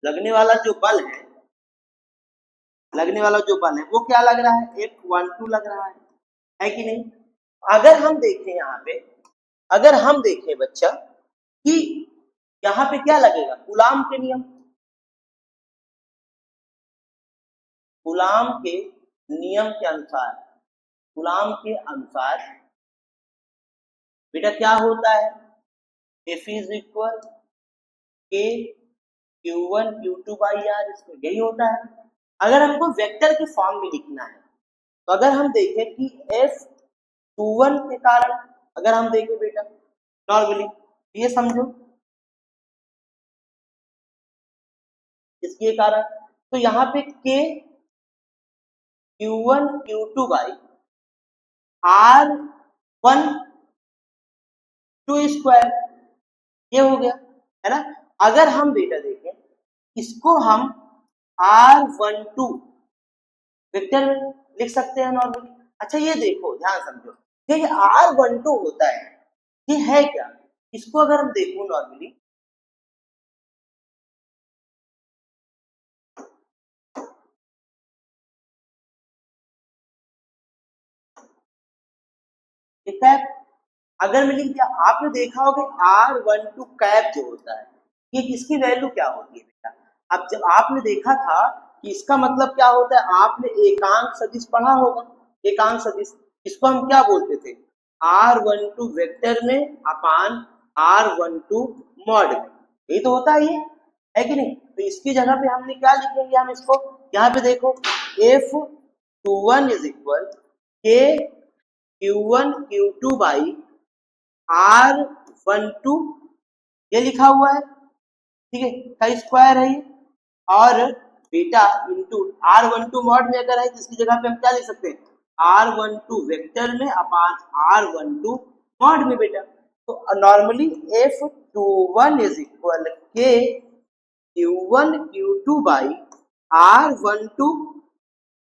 लगने वाला जो बल है, लगने वाला जो बल है वो क्या लग रहा है, F12 लग रहा है कि नहीं। अगर हम देखें यहाँ पे, अगर हम देखें बच्चा कि यहाँ पे क्या लगेगा, कूलाम के नियम, कूलाम के नियम के अनुसार, कूलाम के अनुसार बेटा क्या होता है, F इज इक्वल के Q1 Q2 बाई R, इसको यही होता है। अगर हमको वेक्टर के फॉर्म में लिखना है, तो अगर हम देखें कि F21 के कारण, अगर हम देखें बेटा नॉर्मली, ये समझो इसके कारण, तो यहाँ पे K Q1 Q2 by R1 2 square, ये हो गया, है ना। अगर हम बेटा देखें इसको हम R12 वेक्टर में लिख सकते हैं नॉर्मली। अच्छा ये देखो, ध्यान समझो, ये R12 होता है, ये है क्या? इसको अगर हम देखो नॉर्मली, कैप, अगर मैं लिख दिया, आपने देखा होगा R12 कैप जो होता है, ये इसकी वैल्यू क्या होती है बेटा? अब जब आपने देखा था कि इसका मतलब क्या होता है, आपने एकांक सदिश पढ़ा होगा। एकांक सदिश, इसको हम क्या बोलते थे? R12 वेक्टर में अपान R12 मॉड में, यही तो होता है कि नहीं? तो इसकी जगह पे हमने क्या लिखेंगे, हम इसको यहाँ पे देखो, F21 इज इक्वल के Q1 Q2 बाई R12, ये लिखा हुआ है, ठीक है, का स्क्वायर है ये, और बीटा इंटू R12 मॉड में अगर है तो इसकी जगह पे हम क्या लिख सकते हैं? R12 वेक्टर में अपान R12 मॉड में बेटा। तो नॉर्मली F21 इज इक्वल के Q1 Q2 बाई R12,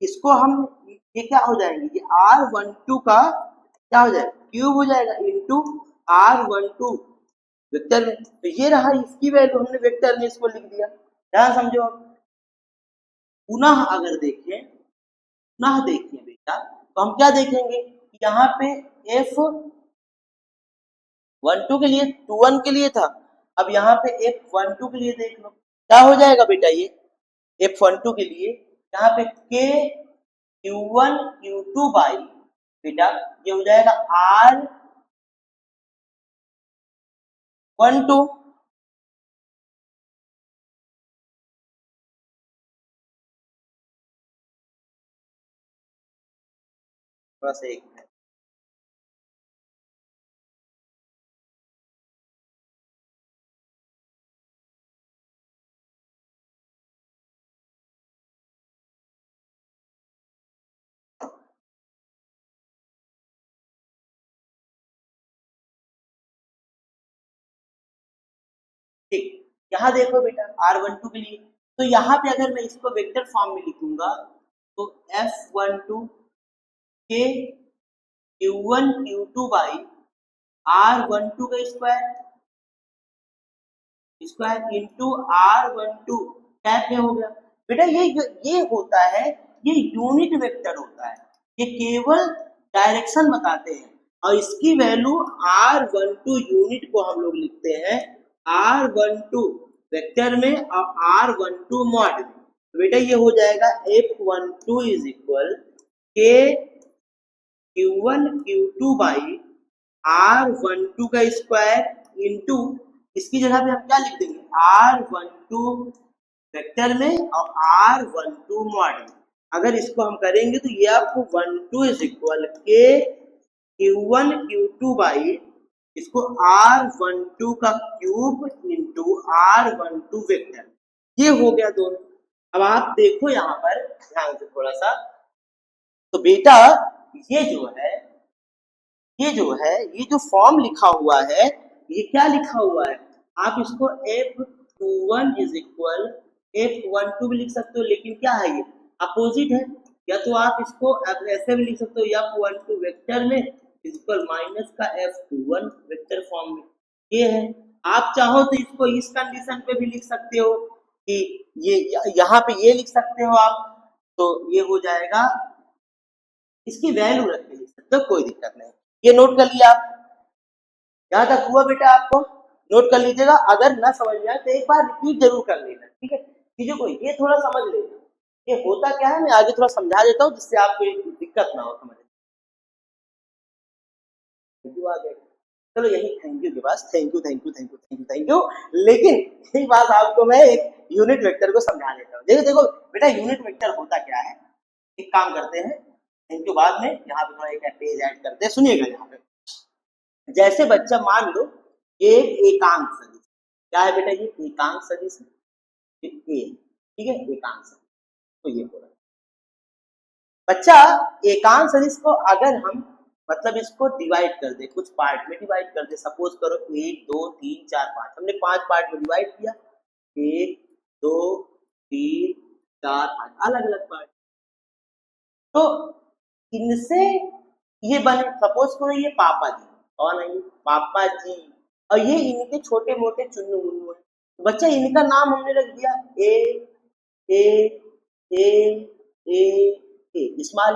इसको हम, ये क्या हो जाएंगे, ये R12 का क्या हो जाएगा, क्यूब हो जाएगा, इंटू R12 वेक्टर में। तो ये रहा इसकी वैल्यू, हमने वेक्टर में इसको लिख दिया। ध्यान समझो। पुनः अगर देखें, पुनः देखिए बेटा, तो हम क्या देखेंगे, यहाँ पे F12 के लिए 21 के लिए था, अब यहाँ पे F12 के लिए देख लो क्या हो जाएगा बेटा, ये F12 के लिए यहाँ पे के Q1 Q2 बाई बेटा ये हो जाएगा R12, थोड़ा सा एक मिनट, ठीक, यहाँ देखो बेटा R12 के लिए, तो यहाँ पे अगर मैं इसको वेक्टर फॉर्म में लिखूंगा तो F12 के Q1 Q2 बाई R12 का स्क्वायर इंटू R12 कैप में हो गया बेटा। ये होता है, ये यूनिट वेक्टर होता है, ये केवल डायरेक्शन बताते हैं, और इसकी वैल्यू R12 यूनिट को हम लोग लिखते हैं R12 वेक्टर में और R12 मॉड में। तो बेटा ये हो जाएगा F12 इज इक्वल के Q1 Q2 बाई R12 का स्क्वायर इंटू, इसकी जगह पे हम क्या लिख देंगे, R12 वेक्टर में और R12 मॉड में। अगर इसको हम करेंगे तो ये आपको 12 इज इक्वल के Q1 Q2 बाई, इसको R12 का क्यूब इंटू R12 वेक्टर, ये हो गया दोनों। अब आप देखो यहाँ पर ध्यान से थोड़ा सा, तो बेटा ये जो है, ये जो फॉर्म लिखा हुआ है, ये क्या लिखा हुआ है, आप इसको F21 इज इक्वल F12 भी लिख सकते हो, लेकिन क्या है ये अपोजिट है, या तो आप इसको ऐसे भी लिख सकते हो, F12 वेक्टर में इक्वल माइनस का F21 वेक्टर फॉर्म में, ये है। आप चाहो तो इसको इस कंडीशन पे भी लिख सकते हो कि ये यहाँ पे ये लिख सकते हो आप, तो ये हो जाएगा, इसकी वैल्यू रख के लिख सकते हो, कोई दिक्कत नहीं। ये नोट कर लिया आप, यहाँ तक हुआ बेटा, आपको नोट कर लीजिएगा। अगर ना समझ में आए तो एक बार रिपीट जरूर कर लेना, ठीक है, चीजों को ये थोड़ा समझ लेना, ये होता क्या है, मैं आगे थोड़ा समझा देता हूँ जिससे आपको दिक्कत ना हो समझ। आगे चलो, यही थैंक यू के पास, thank you thank you thank you thank you thank you. लेकिन एक बात आपको मैं एक यूनिट वेक्टर को समझा देता हूँ। देखो देखो बेटा, यूनिट वेक्टर होता क्या है, एक काम करते हैं, थैंक यू बाद में, यहाँ पे थोड़ा एक पेज ऐड करते हैं, सुनिएगा। यहाँ पे जैसे बच्चा मान लो एक एकांक सदिश, क्या है बेटा, ये एकांक सदिश है, ठीक है, एकांक सदिश, तो ये हो रहा है बच्चा। एकांक सदिश को अगर हम मतलब इसको डिवाइड कर दे, कुछ पार्ट में डिवाइड कर दे, सपोज करो 1 2 3 4 5, हमने 5 पार्ट में डिवाइड किया, 1 2 3 4 5 अलग अलग पार्ट। तो इनसे ये बने, सपोज करो ये पापा जी और नहीं पापा जी, और ये इनके छोटे मोटे चुन्नू मुन्नू है, बच्चा इनका नाम हमने रख दिया ए ए ए ए ए, इस्माइल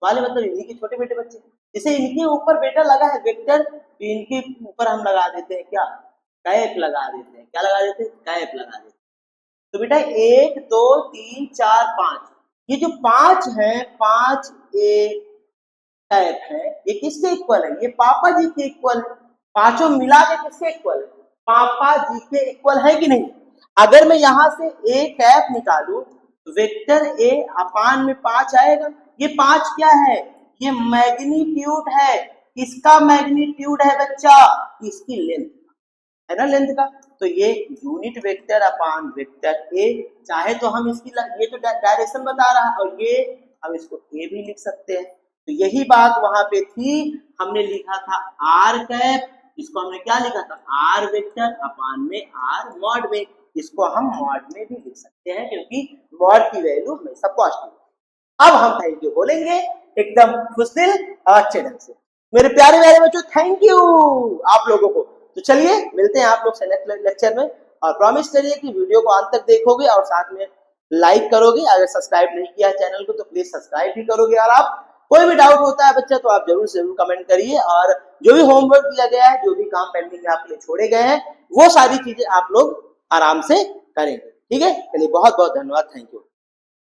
वाले, मतलब इन्हीं के छोटे बेटे बच्चे। जैसे इनके ऊपर बेटा लगा है वेक्टर, तो इनके ऊपर हम लगा देते हैं क्या, कैप लगा देते हैं, क्या लगा देते हैं, कैप लगा देते हैं। तो बेटा 1 2 3 4 5, ये जो 5 है, 5 ए कैप है, ये किसके इक्वल है, ये पापा जी के इक्वल है। पांचों मिला के किसके इक्वल है, पापा जी के इक्वल है कि नहीं। अगर मैं यहां से ए कैप निकालू तो वेक्टर ए अपान में 5 आएगा। ये 5 क्या है, ये मैग्नीट्यूड है। किसका मैग्नीट्यूड है बच्चा, इसकी लेंथ है ना, लेंथ का। तो ये unit vector upon vector A, चाहे तो हम इसकी, ये तो डायरेक्शन बता रहा है, और ये हम इसको ए भी लिख सकते हैं। तो यही बात वहां पे थी, हमने लिखा था आर कैप, इसको हमने क्या लिखा था, आर वेक्टर अपान में आर मॉड में, इसको हम मॉड में भी लिख सकते हैं क्योंकि मॉड की वैल्यू हमेशा पॉजिटिव। अब हम थैंक यू बोलेंगे एकदम खुश दिल और अच्छे ढंग से। मेरे प्यारे प्यारे बच्चों, थैंक यू आप लोगों को। तो चलिए मिलते हैं आप लोग से नेक्स्ट लेक्चर में, और प्रॉमिस करिए कि वीडियो को अंत तक देखोगे और साथ में लाइक करोगे। अगर सब्सक्राइब नहीं किया है चैनल को तो प्लीज सब्सक्राइब भी करोगे। और आप कोई भी डाउट होता है बच्चा तो आप जरूर से जरूर कमेंट करिए, और जो भी होमवर्क दिया गया है, जो भी काम पेंडिंग में आपके लिए छोड़े गए हैं, वो सारी चीजें आप लोग आराम से करेंगे। ठीक है, चलिए बहुत बहुत धन्यवाद, थैंक यू।